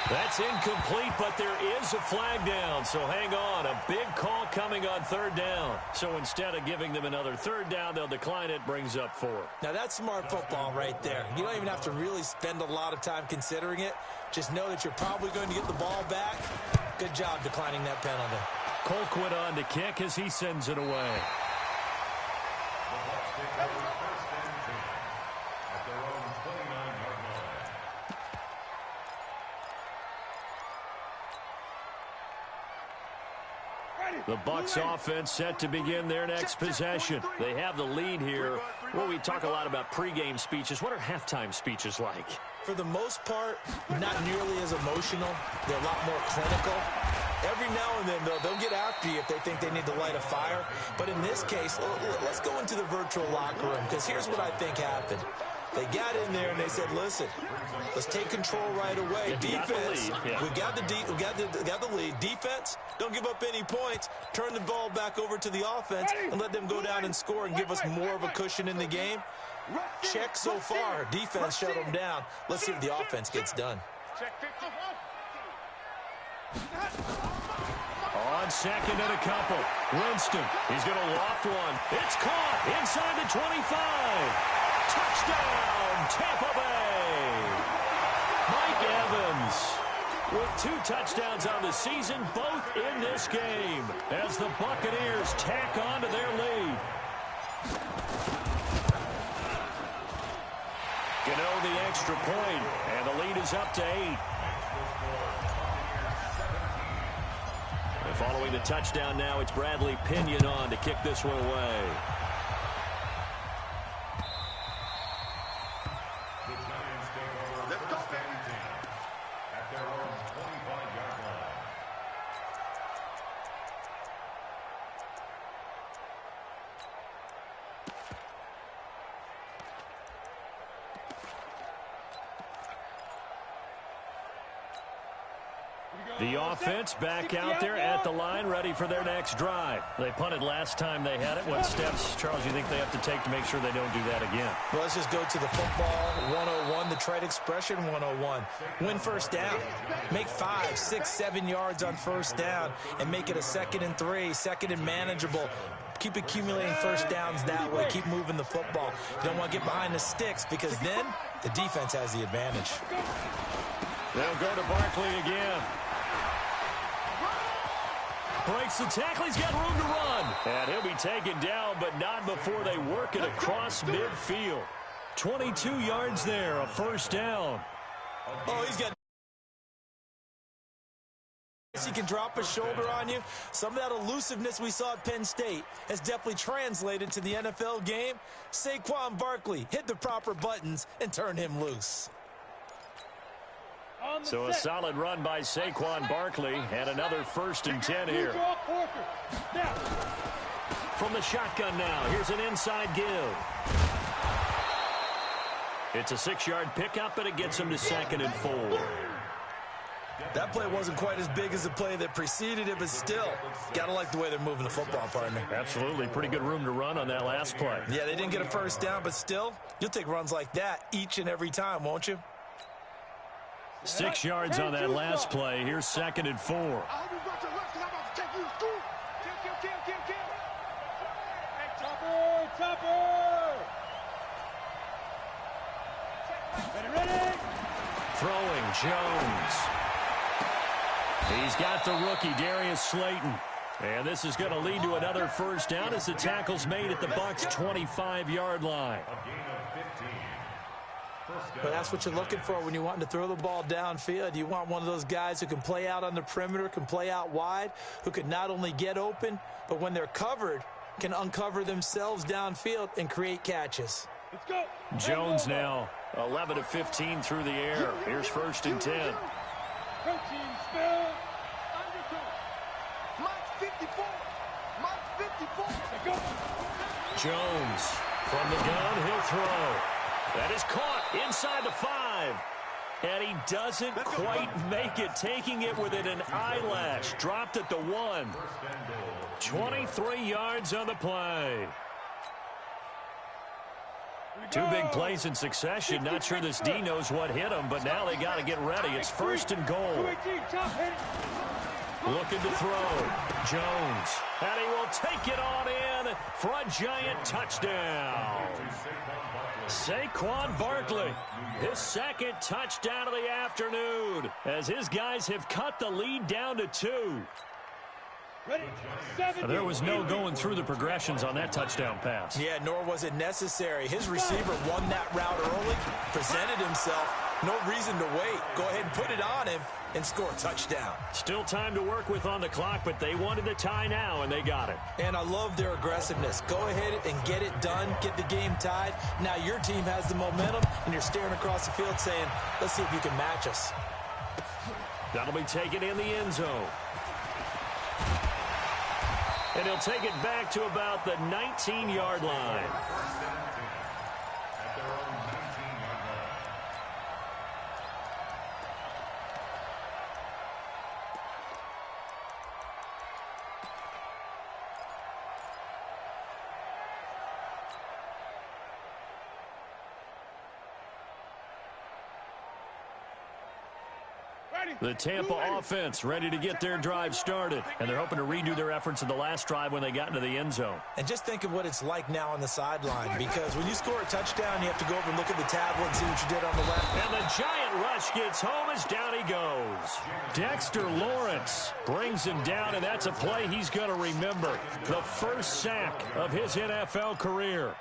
That's incomplete, but there is a flag down, so hang on. A big call coming on 3rd down. So instead of giving them another 3rd down, they'll decline it, brings up 4. Now, that's smart football right there. You don't even have to really spend a lot of time considering it. Just know that you're probably going to get the ball back. Good job declining that penalty. Colquitt on to kick as he sends it away. The Bucs take over 1st and 10 at their own 29-yard line. The Bucs offense set to begin their next possession. They have the lead here. Well, we talk a lot about pregame speeches. What are halftime speeches like? For the most part, not nearly as emotional. They're a lot more clinical. Every now and then, though, they'll get after you if they think they need to light a fire. But in this case, let's go into the virtual locker room, because here's what I think happened. They got in there and they said, listen, let's take control right away. Defense, we got the lead. Defense, don't give up any points. Turn the ball back over to the offense and let them go down and score and give us more of a cushion in the game. Check so far. Defense shut them down. Let's see if the offense gets done. On second and a couple. Winston, he's going to loft one. It's caught inside the 25. Touchdown, Tampa Bay. Mike Evans with 2 touchdowns on the season, both in this game, as the Buccaneers tack on to their lead. Gano the extra point, and the lead is up to 8. And following the touchdown now, it's Bradley Pinion on to kick this one away. The offense back out there at the line, ready for their next drive. They punted last time they had it. What steps, Charles, you think they have to take to make sure they don't do that again? Well, let's just go to the football 101, the trade expression 101. Win first down. Make 5, 6, 7 yards on first down and make it a 2nd and 3, 2nd and manageable. Keep accumulating first downs that way. Keep moving the football. You don't want to get behind the sticks because then the defense has the advantage. They'll go to Barkley again. Breaks the tackle. He's got room to run. And he'll be taken down, but not before they work it across midfield. 22 yards there, a first down. Oh, he's got... He can drop a shoulder on you. Some of that elusiveness we saw at Penn State has definitely translated to the NFL game. Saquon Barkley hit the proper buttons and turned him loose. So a solid run by Saquon Barkley and another 1st and 10 here. From the shotgun now, here's an inside give. It's a 6-yard pickup, and it gets him to 2nd and 4. That play wasn't quite as big as the play that preceded it, but still, got to like the way they're moving the football, partner. Absolutely. Pretty good room to run on that last play. Yeah, they didn't get a first down, but still, you'll take runs like that each and every time, won't you? 6 yards on that last play. Here's 2nd and 4. Throwing, Jones. He's got the rookie, Darius Slayton. And this is going to lead to another first down as the tackle's made at the Bucs' 25-yard line. But that's what you're looking for when you're wanting to throw the ball downfield. You want one of those guys who can play out on the perimeter, can play out wide, who can not only get open, but when they're covered, can uncover themselves downfield and create catches. Let's go. Jones now 11 of 15 through the air. Here's 1st and 10. Protein spill. Mike 54. Mike 54. Let's go. Jones from the gun, he'll throw. That is caught inside the 5. And he doesn't quite make it, taking it within an eyelash. Dropped at the 1. 23 yards on the play. 2 big plays in succession. Not sure this D knows what hit him, but now they got to get ready. It's 1st and goal. Looking to throw. Jones. And he will take it on in for a giant touchdown. Saquon Barkley, his 2nd touchdown of the afternoon, as his guys have cut the lead down to 2. There was no going through the progressions on that touchdown pass. Yeah, nor was it necessary. His receiver won that route early, presented himself. No reason to wait. Go ahead and put it on him and score a touchdown. Still time to work with on the clock, but they wanted the tie now, and they got it. And I love their aggressiveness. Go ahead and get it done, get the game tied. Now your team has the momentum, and you're staring across the field saying, let's see if you can match us. That'll be taken in the end zone. And he'll take it back to about the 19-yard line. The Tampa offense ready to get their drive started. And they're hoping to redo their efforts in the last drive when they got into the end zone. And just think of what it's like now on the sideline, because when you score a touchdown, you have to go over and look at the tablet and see what you did on the left. And the giant rush gets home as down he goes. Dexter Lawrence brings him down, and that's a play he's going to remember. The first sack of his NFL career.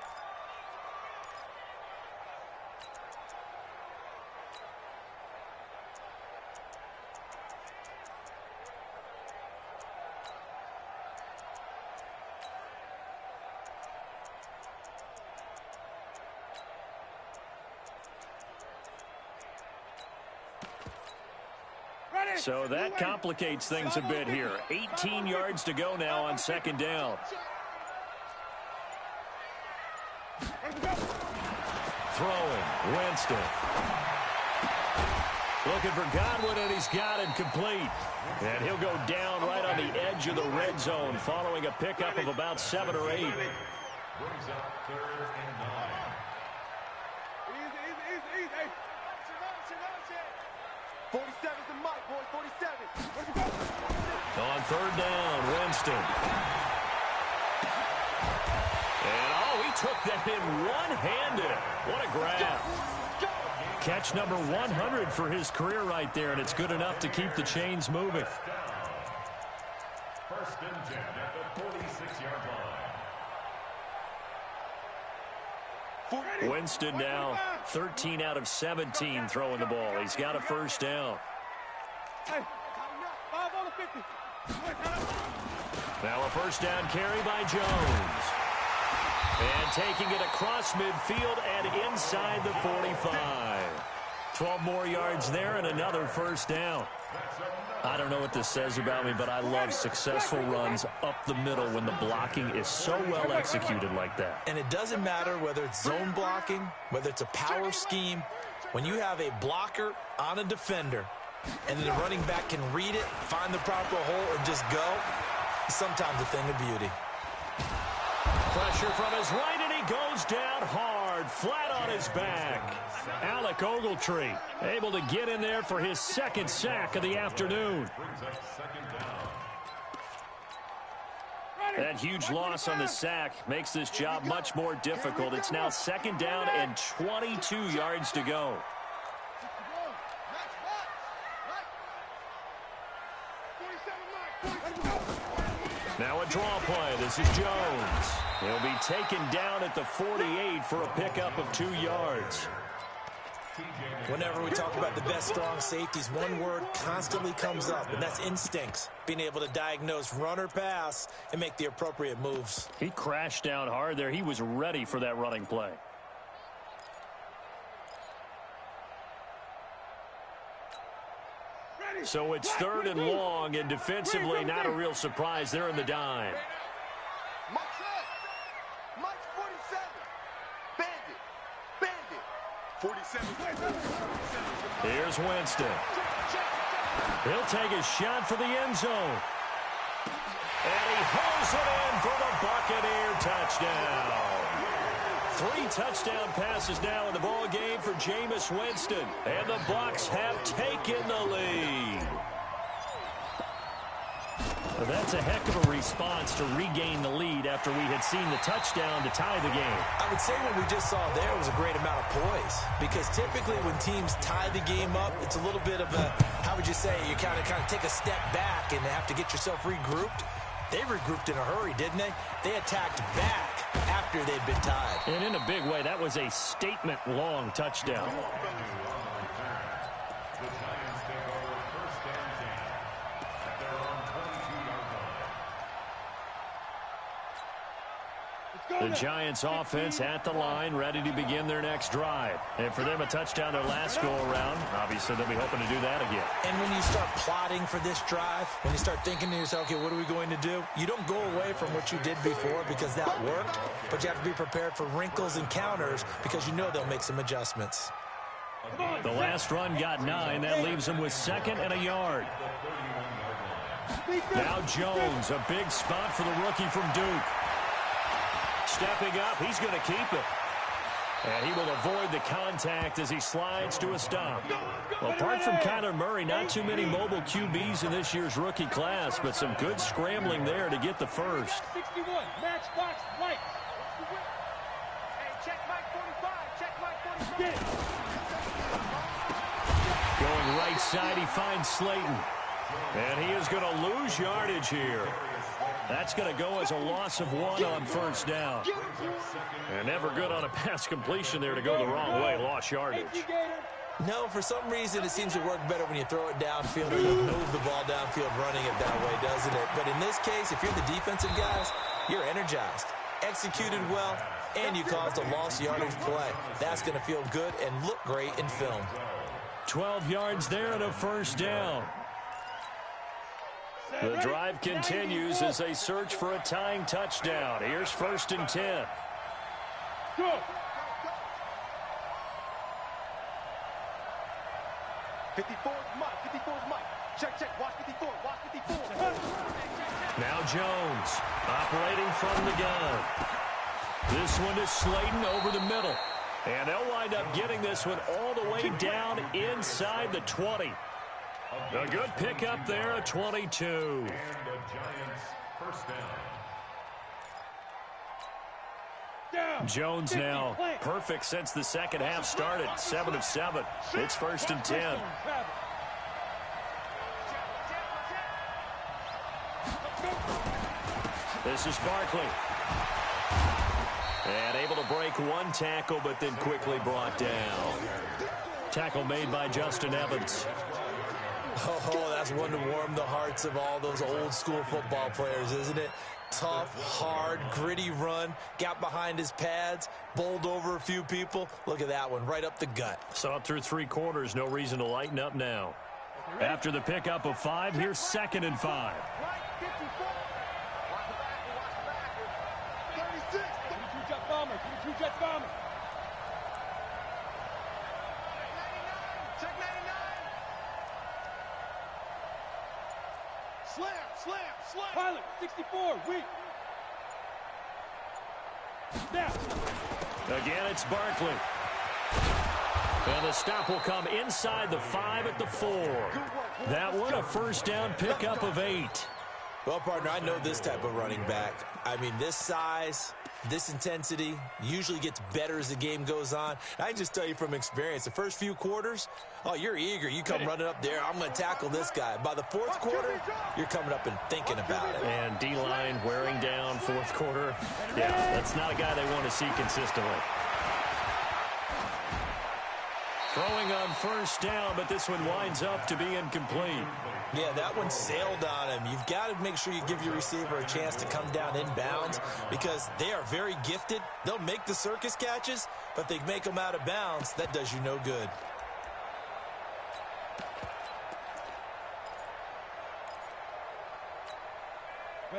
So that complicates things a bit here. 18 yards to go now on second down. Throwing, Winston. Looking for Godwin, and he's got him complete. And he'll go down right on the edge of the red zone following a pickup of about 7 or 8. Brings up 3rd and 9. Easy. 47's the mic, boy. 47. On 3rd down, Winston. And, he took that in one-handed. What a grab. Catch number 100 for his career right there, and it's good enough to keep the chains moving. 1st and 10 at the 46-yard line. Winston now 13 out of 17 throwing the ball. He's got a first down. Now a first down carry by Jones. And taking it across midfield and inside the 45. 12 more yards there and another first down. I don't know what this says about me, but I love successful runs up the middle when the blocking is so well executed like that. And it doesn't matter whether it's zone blocking, whether it's a power scheme. When you have a blocker on a defender and then the running back can read it, find the proper hole, and just go, sometimes a thing of beauty. Pressure from his right, and he goes down hard, flat on his back. Alec Ogletree able to get in there for his second sack of the afternoon. That huge loss on the sack makes this job much more difficult. It's now 2nd down and 22 yards to go. Now a draw play. This is Jones. He'll be taken down at the 48 for a pickup of 2 yards. Whenever we talk about the best strong safeties, one word constantly comes up, and that's instincts. Being able to diagnose run or pass and make the appropriate moves. He crashed down hard there. He was ready for that running play. So it's 3rd and long, and defensively not a real surprise. They're in the dime. Mike's 47. Bandit. 47. Here's Winston. He'll take a shot for the end zone. And he hauls it in for the Buccaneer touchdown. 3 touchdown passes now in the ball game for Jameis Winston. And the Bucs have taken the lead. Well, that's a heck of a response to regain the lead after we had seen the touchdown to tie the game. I would say what we just saw there was a great amount of poise, because typically when teams tie the game up, it's a little bit of a, how would you say, you kind of take a step back and have to get yourself regrouped. They regrouped in a hurry, didn't they? They attacked back after they'd been tied. And in a big way, that was a statement-long touchdown. The Giants offense at the line, ready to begin their next drive. And for them, a touchdown their last go-around. Obviously, they'll be hoping to do that again. And when you start plotting for this drive, when you start thinking to yourself, okay, what are we going to do? You don't go away from what you did before because that worked, but you have to be prepared for wrinkles and counters because you know they'll make some adjustments. The last run got 9. That leaves them with 2nd and a yard. Now Jones, a big spot for the rookie from Duke. Stepping up, he's going to keep it. And he will avoid the contact as he slides to a stop. Well, apart from Kyler Murray, not too many mobile QBs in this year's rookie class, but some good scrambling there to get the first. 61, matchbox white. Hey, check Mike 45, check Mike 45. Going right side, he finds Slayton. And he is going to lose yardage here. That's going to go as a loss of 1 on first down. And never good on a pass completion there to go the wrong way. Lost yardage. No, for some reason it seems to work better when you throw it downfield or you move the ball downfield running it that way, doesn't it? But in this case, if you're the defensive guys, you're energized, executed well, and you caused a lost yardage play. That's going to feel good and look great in film. 12 yards there and a first down. The drive continues as they search for a tying touchdown. Here's 1st and 10. Go. Check. Watch 54. Now Jones operating from the gun. This one is Slayton over the middle. And they'll wind up getting this one all the way down inside the 20. A good pickup there, a 22. And the Giants first down. Jones now perfect since the second half started. 7 of 7. It's 1st and 10. This is Barkley. And able to break one tackle, but then quickly brought down. Tackle made by Justin Evans. Oh, that's one to warm the hearts of all those old school football players, isn't it? Tough, hard, gritty run. Got behind his pads, bowled over a few people. Look at that one, right up the gut. Saw it through 3 quarters. No reason to lighten up now. After the pickup of 5, here's 2nd and 5. Jet bomber. Check 99. Slam. Pilot, 64, weak. Snap. Again, it's Barkley. And the stop will come inside the 5 at the 4. That one, a first down pickup of 8. Well, partner, I know this type of running back. I mean, this size, this intensity usually gets better as the game goes on. I can just tell you from experience, the first few quarters, oh, you're eager. You come running up there, I'm going to tackle this guy. By the 4th quarter, you're coming up and thinking about it. And D-line wearing down 4th quarter. Yeah, that's not a guy they want to see consistently. Throwing on first down, but this one winds up to be incomplete. Yeah, that one sailed on him. You've got to make sure you give your receiver a chance to come down inbounds because they are very gifted. They'll make the circus catches, but they make them out of bounds. That does you no good.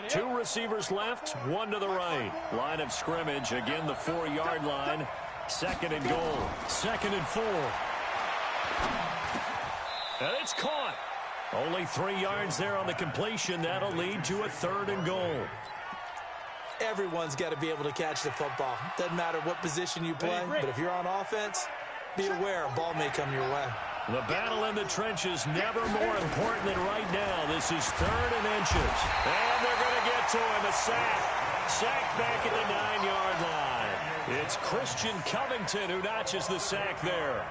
Two receivers left, one to the right. Line of scrimmage, again the 4-yard line. 2nd and goal, 2nd and 4. And it's caught. Only 3 yards there on the completion. That'll lead to a 3rd and goal. Everyone's got to be able to catch the football. Doesn't matter what position you play, but if you're on offense, be aware a ball may come your way. The battle in the trenches never more important than right now. This is 3rd and inches. And they're going to get to him. A sack. Sack back at the 9-yard line. It's Christian Covington who notches the sack there.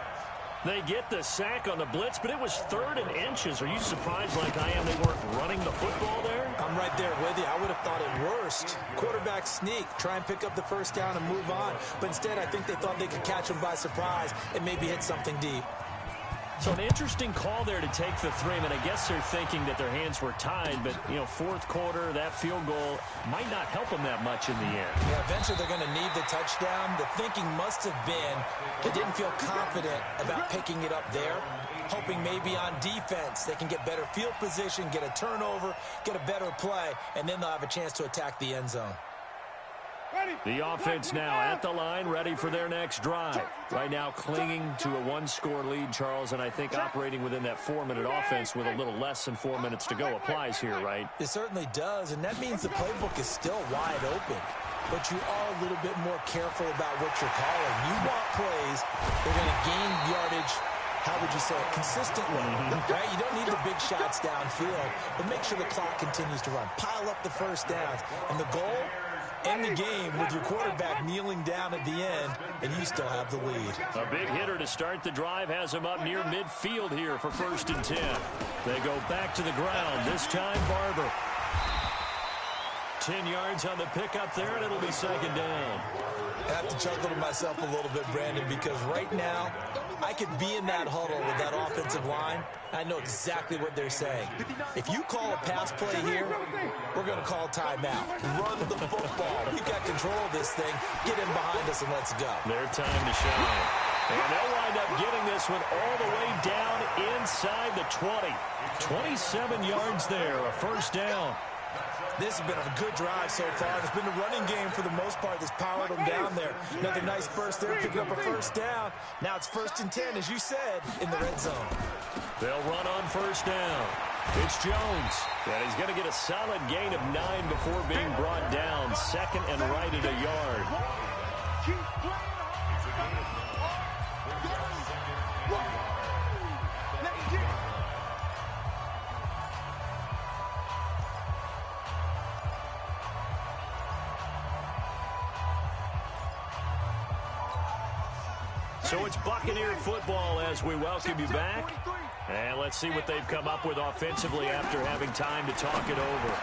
They get the sack on the blitz, but it was 3rd and inches. Are you surprised like I am they weren't running the football there? I'm right there with you. I would have thought it worst. Quarterback sneak, try and pick up the first down and move on. But instead, I think they thought they could catch him by surprise and maybe hit something deep. So an interesting call there to take the 3. I mean, I guess they're thinking that their hands were tied, but, you know, 4th quarter, that field goal might not help them that much in the end. Yeah, eventually they're going to need the touchdown. The thinking must have been they didn't feel confident about picking it up there, hoping maybe on defense they can get better field position, get a turnover, get a better play, and then they'll have a chance to attack the end zone. The offense now at the line, ready for their next drive. Right now clinging to a 1-score lead, Charles, and I think operating within that 4-minute offense with a little less than 4 minutes to go applies here, right? It certainly does, and that means the playbook is still wide open. but you are a little bit more careful about what you're calling. You want plays that are going to gain yardage, how would you say it, consistently, right? You don't need the big shots downfield, but make sure the clock continues to run. Pile up the first downs. And the goal, end the game with your quarterback kneeling down at the end, and you still have the lead. A big hitter to start the drive has him up near midfield here for 1st and 10. They go back to the ground, this time Barber. 10 yards on the pickup there, and it'll be 2nd down. I have to chuckle to myself a little bit, Brandon, because right now I could be in that huddle with that offensive line. I know exactly what they're saying. If you call a pass play here, we're going to call timeout. Run the football. We've got control of this thing. Get in behind us and let's go. Their time to shine. And they'll wind up getting this one all the way down inside the 20. 27 yards there, a 1st down. This has been a good drive so far. It's been the running game for the most part that's powered them down there. Another nice burst there, picking up a 1st down. Now it's 1st and 10, as you said, in the red zone. They'll run on 1st down. It's Jones. And he's going to get a solid gain of 9 before being brought down. 2nd and right at a yard. So it's Buccaneer football as we welcome you back. And let's see what they've come up with offensively after having time to talk it over.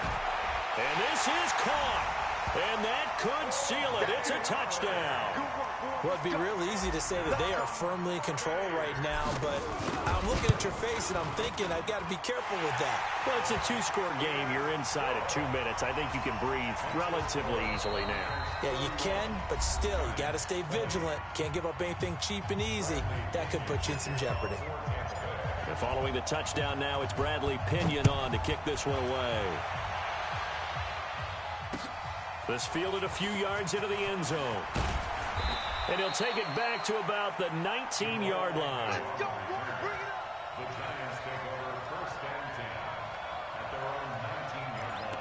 And this is caught. And that could seal it. It's a touchdown. Well, it'd be real easy to say that they are firmly in control right now, but I'm looking at your face and I'm thinking I've got to be careful with that. Well, it's a 2-score game. You're inside of 2 minutes. I think you can breathe relatively easily now. Yeah, you can, but still, you got to stay vigilant. Can't give up anything cheap and easy. That could put you in some jeopardy. And following the touchdown now, it's Bradley Pinion on to kick this one away. This fielded a few yards into the end zone. And he'll take it back to about the 19-yard line. The Giants take over 1st and 10 at their own 19-yard line.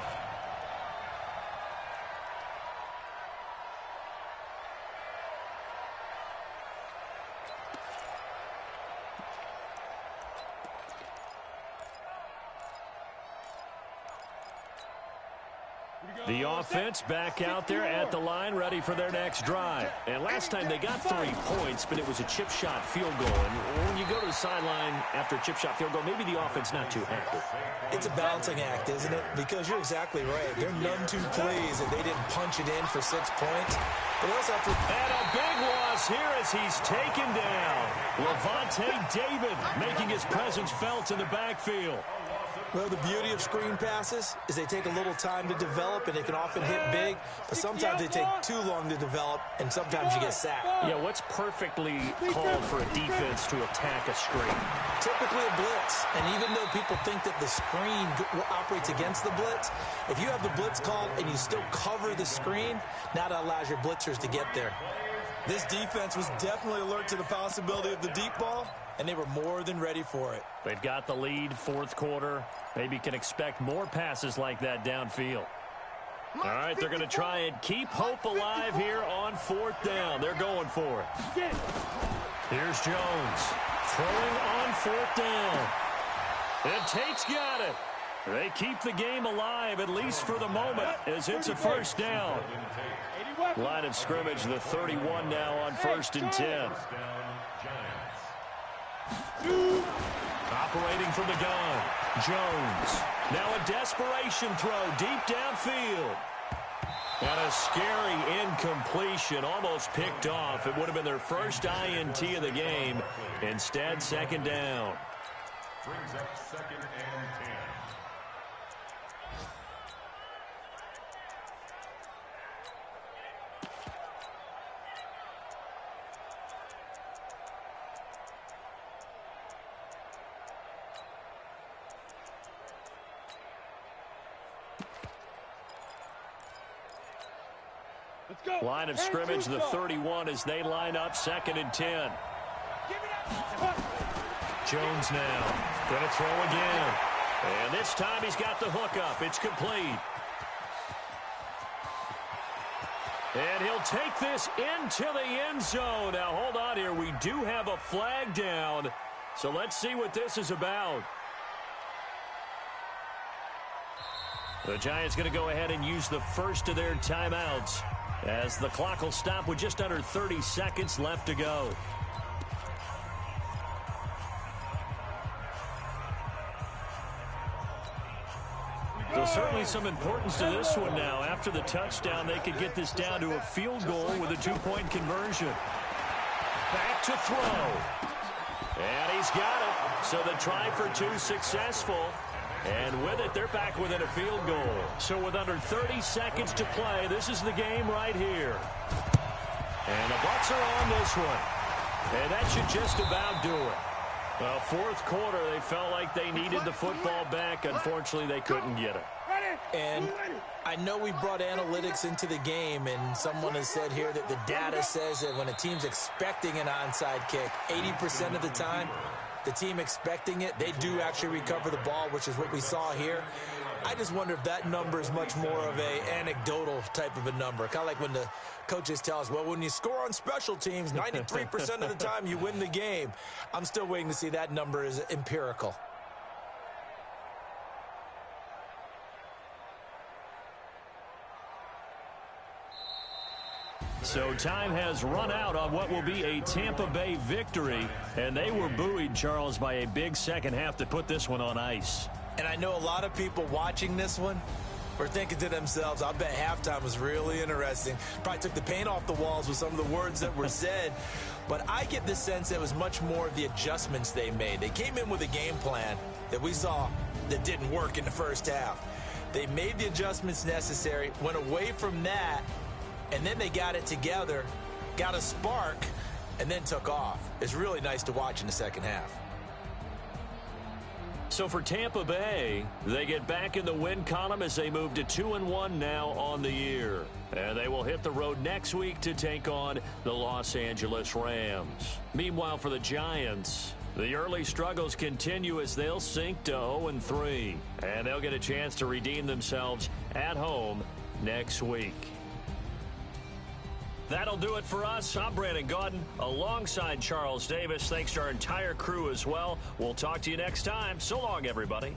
The offense back out there at the line, ready for their next drive. And last time they got 3 points, but it was a chip shot field goal. And when you go to the sideline after a chip shot field goal, maybe the offense not too happy. It's a balancing act, isn't it? Because you're exactly right. They're none too pleased that they didn't punch it in for 6 points. But also have to... And a big loss here as he's taken down. Levante David making his presence felt in the backfield. Well, the beauty of screen passes is they take a little time to develop, and they can often hit big, but sometimes they take too long to develop, and sometimes you get sacked. Yeah, what's perfectly called for a defense to attack a screen? Typically a blitz, and even though people think that the screen operates against the blitz, if you have the blitz called and you still cover the screen, now that allows your blitzers to get there. This defense was definitely alert to the possibility of the deep ball, and they were more than ready for it. They've got the lead, 4th quarter. Maybe can expect more passes like that downfield. All right, they're going to try and keep hope alive here on 4th down. They're going for it. Here's Jones throwing on 4th down. And Tate's got it. They keep the game alive, at least for the moment, as it's a 1st down. Line of scrimmage, the 31 now on 1st and 10. Operating from the gun, Jones. Now a desperation throw deep downfield. And a scary incompletion, almost picked off. It would have been their first INT of the game. Instead, 2nd down. Brings up 2nd and 10. Line of scrimmage, the 31 as they line up 2nd and 10. Jones now going to throw again. And this time he's got the hook up. It's complete. And he'll take this into the end zone. Now, hold on here. We do have a flag down. So let's see what this is about. The Giants going to go ahead and use the first of their timeouts as the clock will stop with just under 30 seconds left to go. So certainly some importance to this one now. After the touchdown, they could get this down to a field goal with a 2-point conversion. Back to throw. And he's got it. So the try for two successful. And with it, they're back within a field goal. So with under 30 seconds to play, this is the game right here. And the Bucs are on this one. And that should just about do it. Well, fourth quarter, they felt like they needed the football back. Unfortunately, they couldn't get it. And I know we brought analytics into the game, and someone has said here that the data says that when a team's expecting an onside kick, 80% of the time, the team expecting it, they do actually recover the ball, which is what we saw here. I just wonder if that number is much more of a anecdotal type of a number. Kind of like when the coaches tell us, well, when you score on special teams, 93% of the time you win the game. I'm still waiting to see that number is empirical. So time has run out on what will be a Tampa Bay victory. And they were buoyed, Charles, by a big second half to put this one on ice. And I know a lot of people watching this one were thinking to themselves, I bet halftime was really interesting. Probably took the paint off the walls with some of the words that were said. But I get the sense that it was much more of the adjustments they made. They came in with a game plan that we saw that didn't work in the first half. They made the adjustments necessary, went away from that, and then they got it together, got a spark, and then took off. It's really nice to watch in the second half. So for Tampa Bay, they get back in the win column as they move to 2-1 now on the year. And they will hit the road next week to take on the Los Angeles Rams. Meanwhile, for the Giants, the early struggles continue as they'll sink to 0-3. And they'll get a chance to redeem themselves at home next week. That'll do it for us. I'm Brandon Gaudin alongside Charles Davis. Thanks to our entire crew as well. We'll talk to you next time. So long, everybody.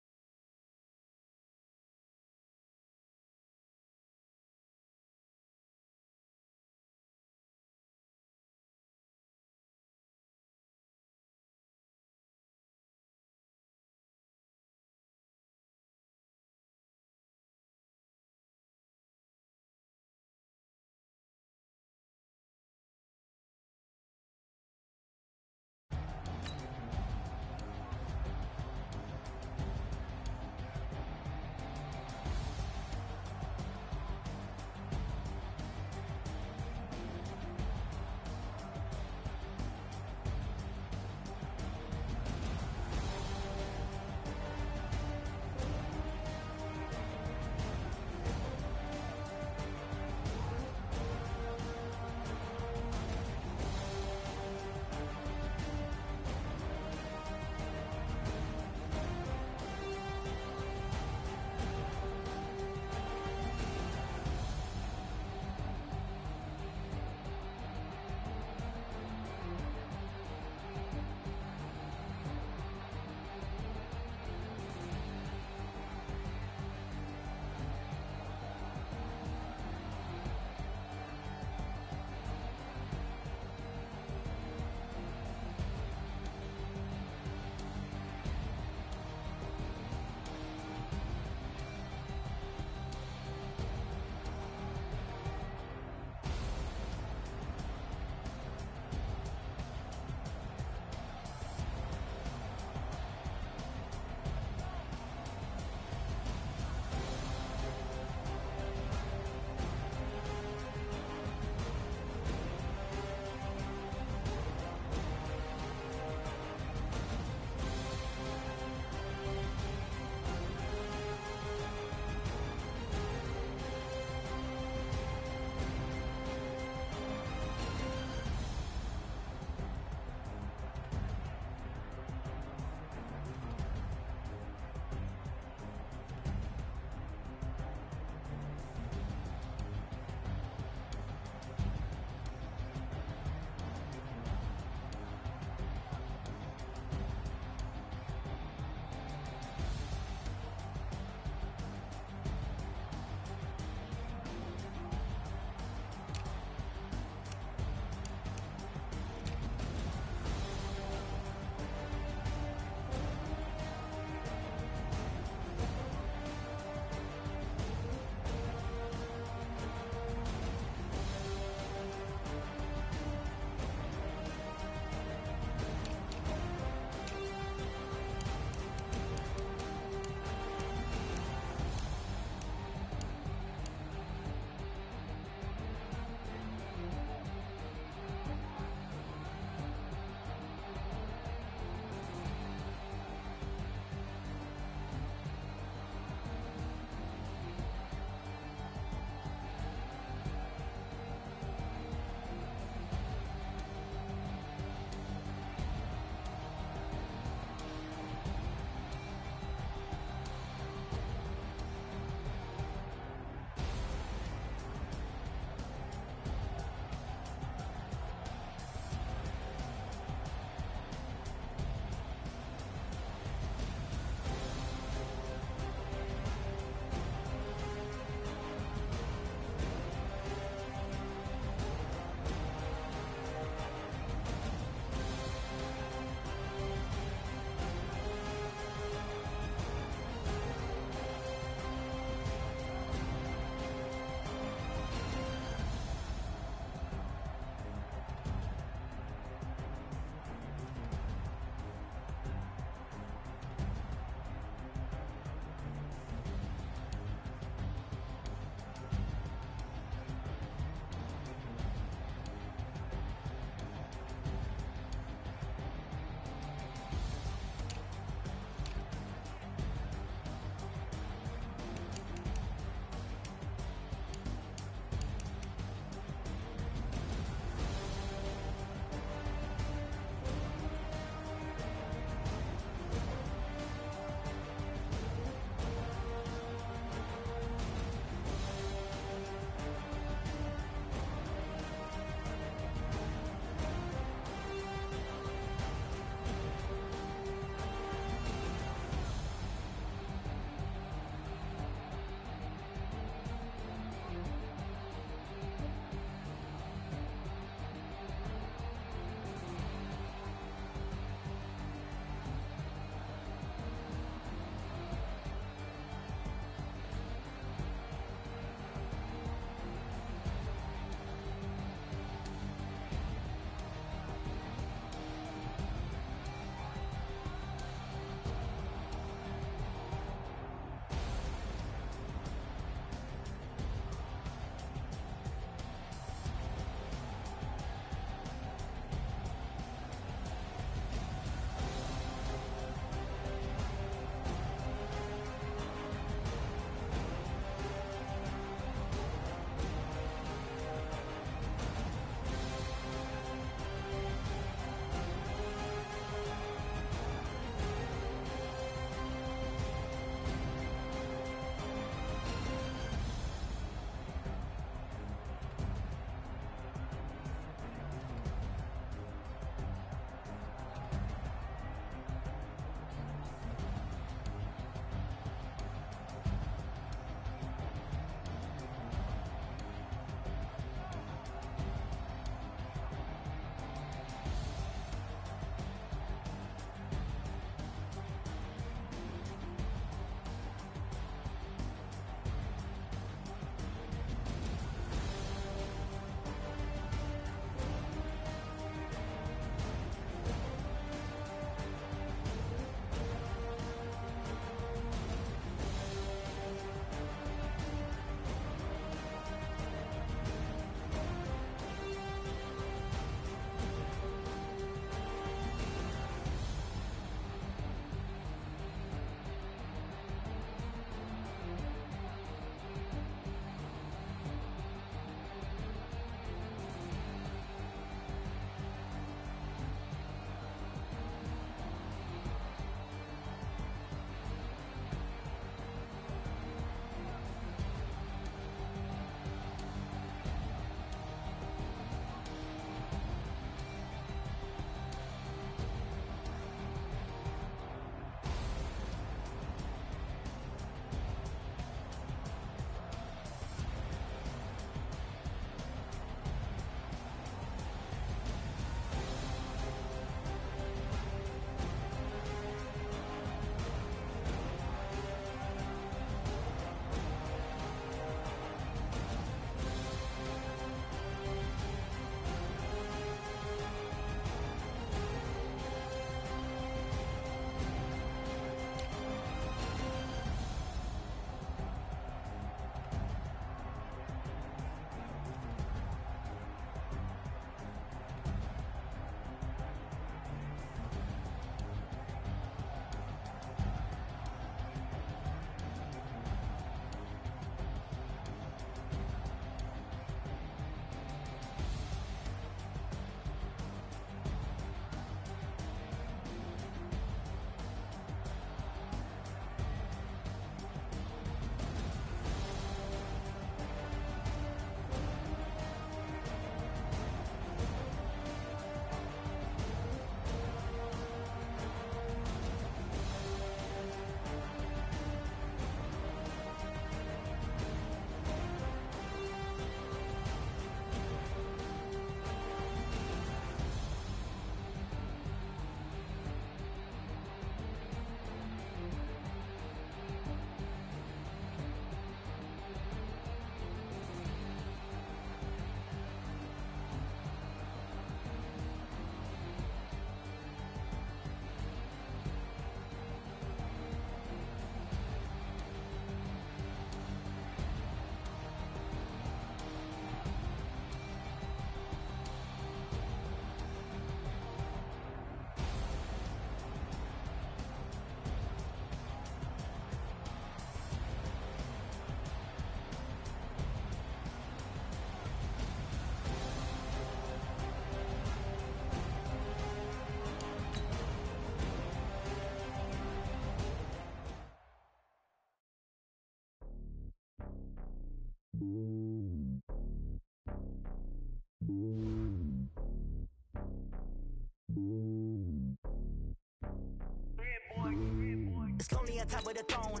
It's lonely on top of the throne.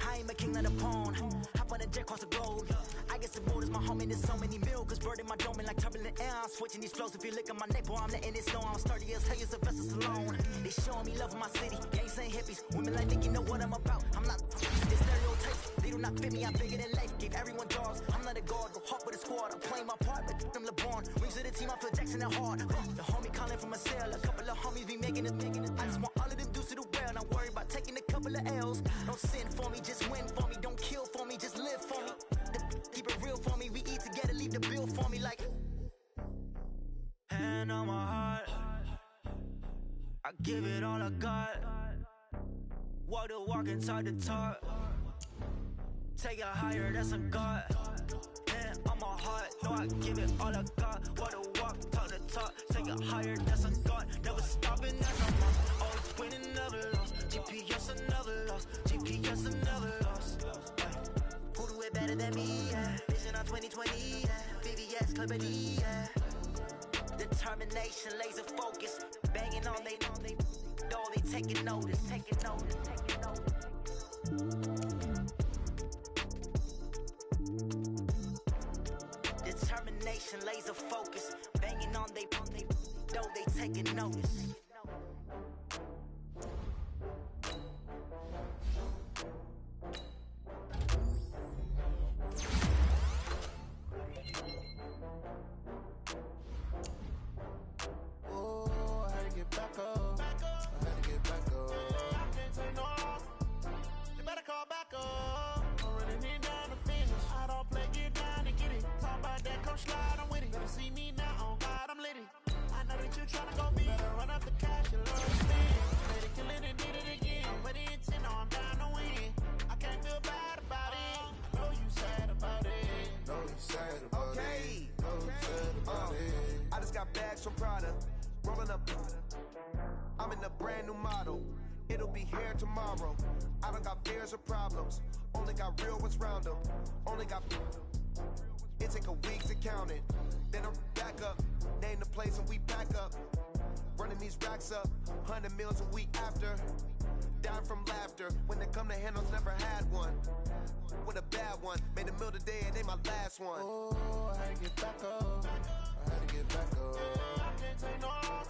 I ain't a king of the pawn. Hop on a jet across the globe. I guess the road is my home and there's so many milkers. Bird in my dome and like turbulent air. I'm switching these flows. If you look at my neck, boy, I'm letting it snow. I'm sturdy as hell, as a vessel alone. They showing me love in my city. Gangs ain't hippies. Women like Nick, you know what I'm about. I'm not the stereotypes. They do not fit me. I'm bigger than life. Gave everyone dogs. I'm not a guard. Go hard with a squad. I'm playing my part, but I'm LeBron. Wings of the team, I feel Jackson and hard. The homie calling from a cell. A couple of homies be making it. I just want all of them dudes to do well. Not worry about taking a couple of L's. Don't sin for me, just win for me. Don't kill for me, just live for me. Keep it real for me. We eat together, leave the bill for me like. Hand on my heart, I give it all I got. Walk the walk and talk the talk. Take it higher, that's a God. Hand on my heart, no, I give it all I got. Walk the walk, talk the talk. Take it higher, that's a God. Never stopping, that's a must. Always winning, never lost. GPS, I never lost. GPS, I never lost. Who do it better than me? Yeah. Vision on 2020. Yeah. VVS, Clippity. Yeah. Determination, laser focus. Banging on they door, they taking notice. Taking notice, taking notice. Determination, laser focus. Banging on they door, they taking notice. Some product, rolling up. I'm in a brand new model. It'll be here tomorrow. I don't got fears or problems. Only got real ones round them. Only got. It take a week to count it. Then I'm back up. Name the place and we back up. Running these racks up. 100 meals a week after. Dying from laughter. When it come to handles, never had one. With a bad one. Made a meal today and they my last one. Oh, I had to get back up. I had to get back up. I can't take no off.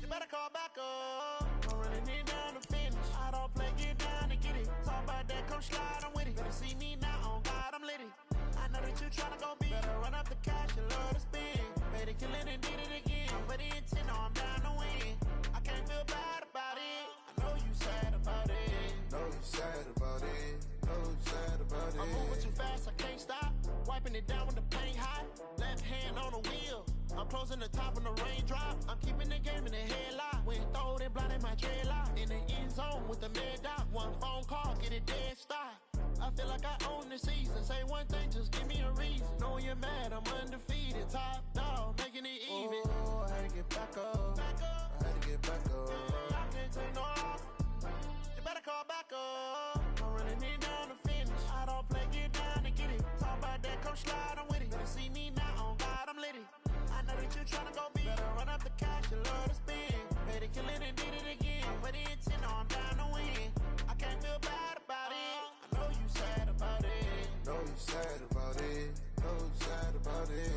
You better call back up. I'm running it down to finish. I don't play, get down to get it. Talk about that, come slide, I'm with it. Better see me now, on God, I'm litty. I know that you tryna go big. Better run up the cash, you love to spend. Better kill it and did it again. But the intent, no, I'm down to win. I can't feel bad about it. I know you sad about it. Know you sad about it. Know you sad about it. I'm moving too fast, I can't stop. Wiping it down when the paint hot. Left hand on the wheel. I'm closing the top on the raindrop. I'm keeping the game in the headlock. When throwed and blinded my dreadlock. In the end zone with the mid dot. One phone call, get it dead stop. I feel like I own the season. Say one thing, just give me a reason. Knowing you're mad, I'm undefeated. Top dog, making it even. Oh, I had to get back up. I had to get back up. I can't take no off. You better call back up. I'm running it down to finish. I don't play, get down to get it. Talk about that, come slide, I'm with it. Better see me now, on God, I'm litty. I know that you tryna go big. Better run up the cash, you love to spend. Better kill it and did it again. But the intent, no, I'm down to win. I can't feel bad about it. I know you sad about it. Know you sad about it. Know you sad about it.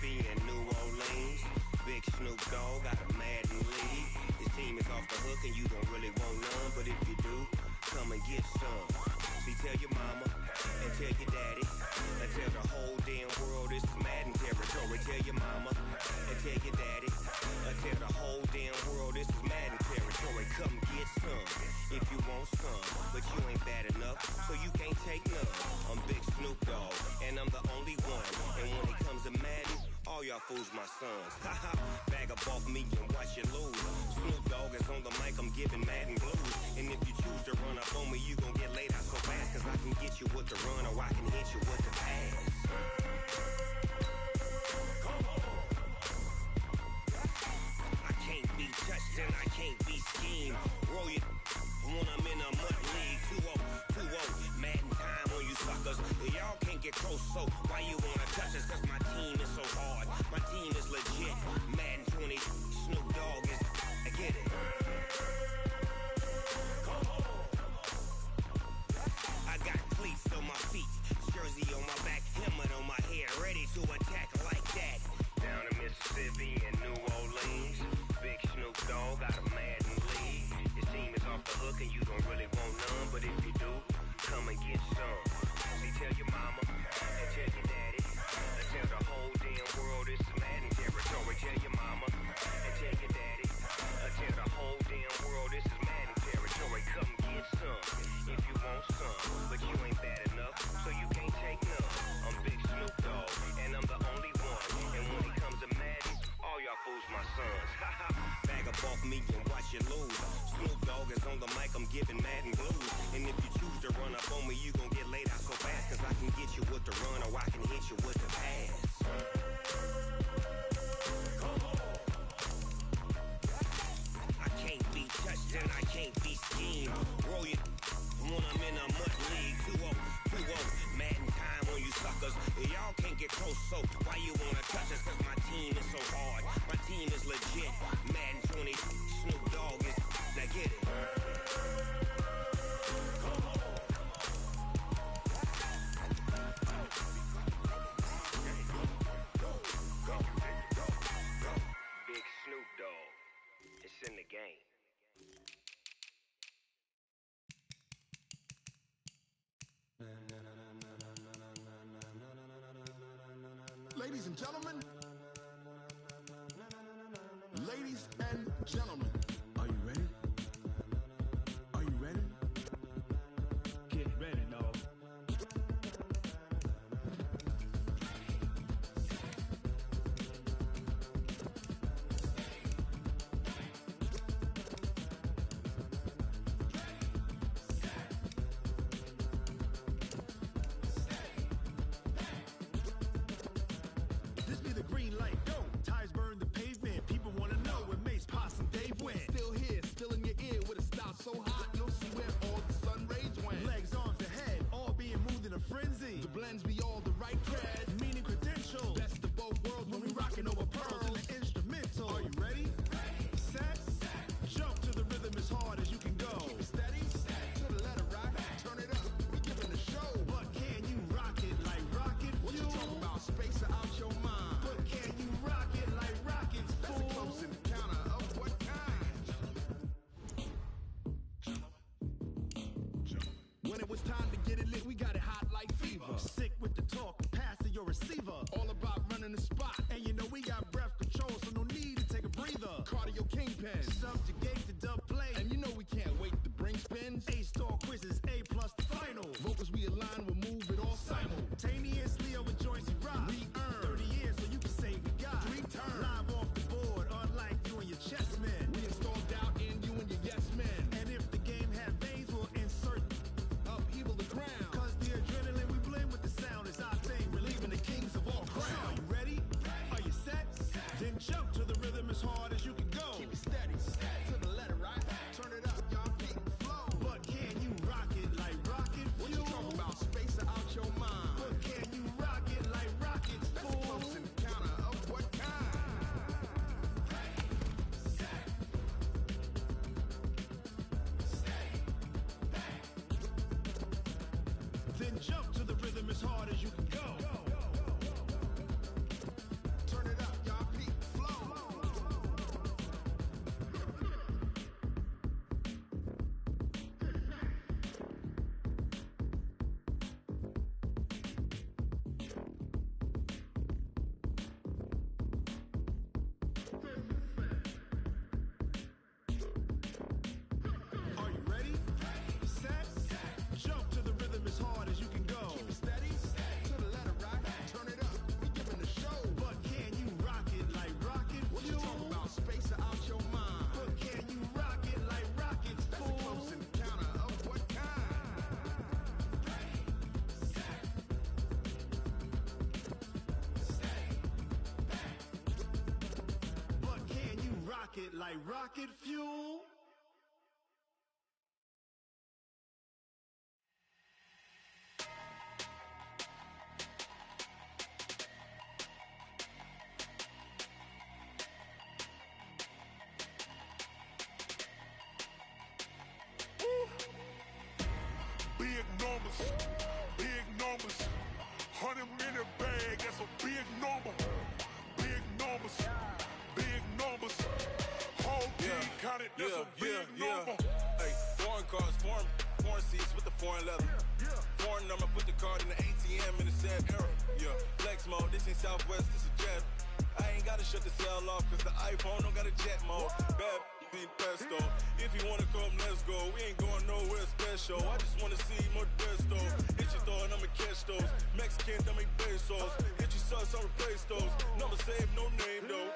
And New Orleans, Big Snoop Dogg got a Madden league. This team is off the hook and you don't really want none, but if you do, come and get some. See, tell your mama, and tell your daddy, and tell the whole damn world this is Madden territory. Tell your mama, and tell your daddy, and tell the whole damn world this is Madden territory. Come get some if you want some, but you ain't bad enough, so you can't take none. I'm Big Snoop Dogg, and I'm the only one. And when it comes to Madden, all y'all fools my sons. Haha, bag up off me and watch you lose. Snoop Dogg is on the mic, I'm giving Madden blues. And if you choose to run up on me, you gon' get laid out so fast, cause I can get you with the run or I can hit you with the pass. I can't be touched and I can't be schemed. Roll you when I'm in a mud league. 2-0, 2-0, Madden time on you suckers. Y'all can't get close, so why you wanna touch us? Cause my team is so hard, my team is legit. Madden 20, Snoop Dogg is, I get it. I got cleats on my feet, jersey on my back, helmet on my head, ready to attack like that. Down in Mississippi and New Orleans, Big Snoop Dogg got a Madden league. Your team is off the hook and you don't really want none, but if you do, come and get some. See, tell your mama and tell your daddy, and tell the whole damn world this is Madden territory. Tell your mama and tell your daddy, and tell the whole damn world this is Madden territory. Come get some if you want some, but you ain't bad enough, so you can't take none. I'm Big Snoop Dogg, and I'm the only one. And when it comes to Madden, all y'all fools my sons. Haha, bag up off me and watch you lose. Snoop Dogg is on the mic, I'm giving Madden blues. And if you choose to run up on me, you gon' get laid out so fast, cause I can get you with the run or I can hit you with the pass. I can't be touched and I can't be schemed. Roll you when I'm in a mud league. 2-0, 2-0, Madden time on you suckers. Y'all can't get close, so why you wanna touch us? Cause my team is so hard, my team is legit. Madden 20, Snoop Dogg is, now get it. Big Snoop Dogg, it's in the game. Ladies and gentlemen, ladies and gentlemen, are you ready? Are you ready? Get ready, dog. This be the green light, go. Tires burn the pavement. People wanna know where Mace, Possum, Dave went. Still here, still in your ear with a style so hot, you'll see where all the sun rays went. Legs, arms, and head, all being moved in a frenzy. The blends be all the right cred, meaning credentials. Best of both worlds when we rockin' over pearls in the instrumental. Are you ready? Set, jump to the rhythm as hard as you can go. Keep it steady, to the letter rock, turn it up, we giving a show. But can you rock it like rocket fuel? What you talking about, space or out your mind? But can you rock it like rockets, fool? That's a close encounter of what kind? When it was time to get it lit, we got it hot like fever. Sick with the talk, pass to your receiver. All about running the spot. And you know we got breath control, so no need to take a breather. Cardio kingpin, subjugate the dub play. And you know we can't wait to bring spins. A-star quizzes, A+ the final. Vocals we align, we'll move it all simultaneously over joints we rock. We earn 30 years, so you can say we got 3 turns. Live off the board, unlike you and your chess men. We installed doubt in you and your yes men. And if the game had veins, we'll insert upheaval the ground. Cause the adrenaline we blend with the sound is our thing, relieving the kings of all crowns. So are you ready? Are you set? Then jump to the rhythm as hard as you can go. Keep it steady, to the letter right. Turn it up, y'all beat the flow. But can you rock it like rocket fuel? What you talking about, space or out your mind? But can you rock it like rockets, fool? That's a close encounter of what kind? Then jump to the rhythm as hard as you can go. Turn it up, y'all beat the flow. like rocket fuel. Big numbers, big numbers. 100-minute bag, that's a big number. Big numbers, big numbers. Whole team counted, that's a big number. Hey, foreign cars, foreign seats with the foreign leather. Foreign number, put the card in the ATM in the sad era. Yeah, flex mode, this ain't Southwest, this is jet. I ain't gotta shut the cell off, cause the iPhone don't got a jet mode. Bad be pesto. If you wanna come, let's go. We ain't going nowhere special. I just wanna see more desto. Hit your throw and I'ma catch those. Mexican, that make pesos. Hit your sauce, I'll replace those. Number saved, no name though.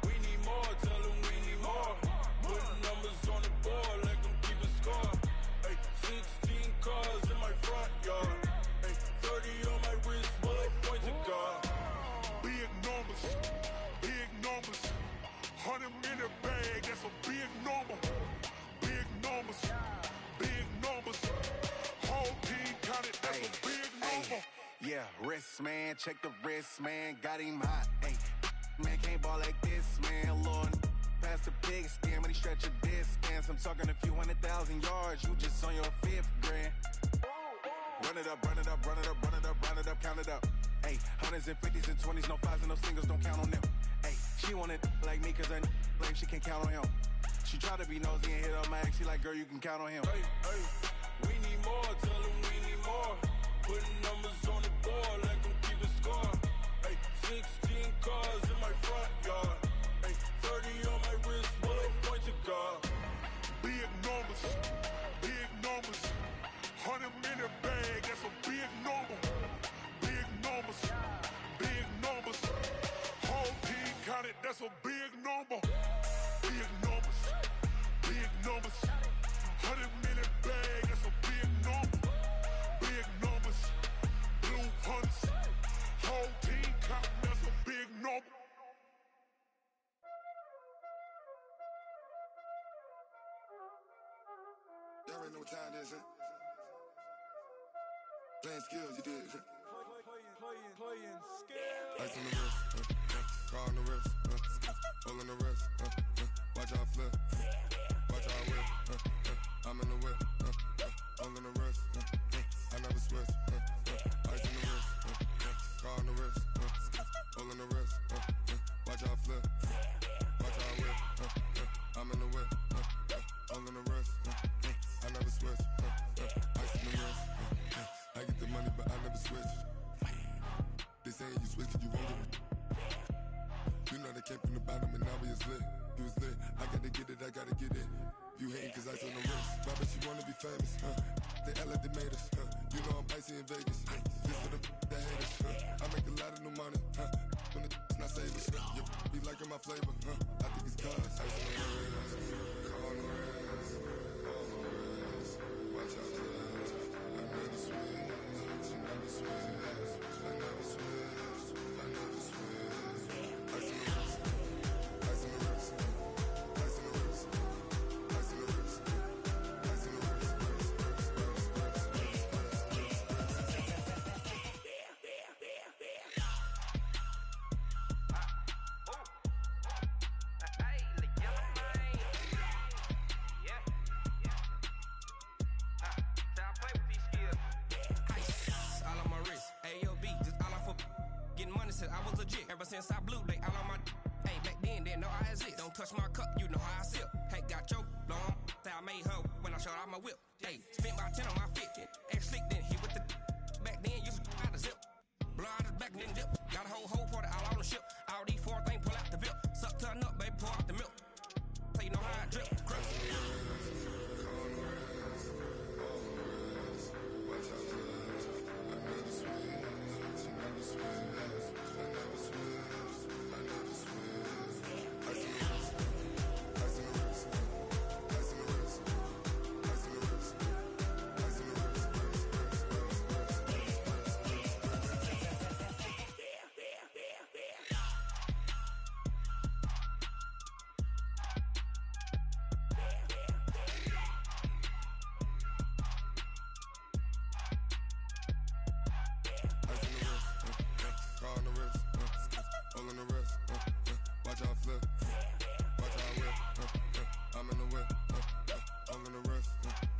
We need more, tell them we need more. Putting numbers on the board, let them keep a score. Hey, 16 cars in my front yard. Hey, 30 on my wrist, bullet point to God. Big numbers, big numbers. 100-minute bag, that's a big number. Big numbers, big numbers. Whole team counted, that's a big number. Yeah, wrist man, check the wrist man, got him hot. Ay, man can't ball like this, man. Lord, past the pig skin when he stretch a distance. I'm talking a few 100,000 yards, you just on your 5th grand. Run it up, run it up, run it up, run it up, run it up, count it up. Ay, 100s and 50s and 20s, no 5s and no singles, don't count on them. Ay, she want it like me cause her lame, she can't count on him. She try to be nosy and hit up my ex, she like, girl, you can count on him. Hey, hey, we need more, tell them we need more. Putting numbers on the board, let them keep a score. Hey, 16 cars in my front yard. Hey, 30 on my wrist, bullet point to God. Big numbers, big numbers. 100-minute bag, that's a big number. Big numbers, big numbers. Whole team counted, that's a big number. Big numbers, big numbers. 100-minute bag, that's a big number. Big numbers, blue hunts. Whole team counting, that's a big number. Y'all already know what time it is, huh? Playing skills, you did, huh? Playing skills. Ice on the wrist, car on the wrist, hole on the wrist, watch how I flip, watch how I whip, I'm in the whip, hole in the wrist, I never switch, ice on the wrist, car on the wrist, hole in the wrist, watch how I flip, watch how I whip, I'm in the whip, hole in the wrist, I never switch, ice on the wrist, I get the money but I never switch. They saying you switch cause you won't get it. You know they came from the bottom and now we is lit. You was lit, I gotta get it, I gotta get it. You hating cause ice on the wrist. Why bet you wanna be famous, They act like they made us, You know I'm icy in Vegas, This for the that hate us, I make a lot of new money, When the not savers, You be liking my flavor, I think it's cause ice on the wrist, car on the wrist, all on the wrist. Watch out for that, I never switch, you never switch. I never switch, I never switch. Ice in the wrist, ice in the wrist, ice in the wrist, ice in the wrist, ice in the wrist, I was legit. Ever since I blew, they all on my hey, back then, didn't know I exist. Don't touch my cup, you know how I sip. Hey, got choked, long. Say I made her when I showed out my whip. Hey, spent about 10 on my 50. Ex slick, then hit with the back then, used to out the zip. Blow out his back, then dip. Got a whole party all on the ship. All these 4 things, pull out the VIP. Suck, turn up, baby, pour out the milk. So you know how I drip. Crush. Watch out flip. Watch out whip. I'm in the whip. All in the wrist.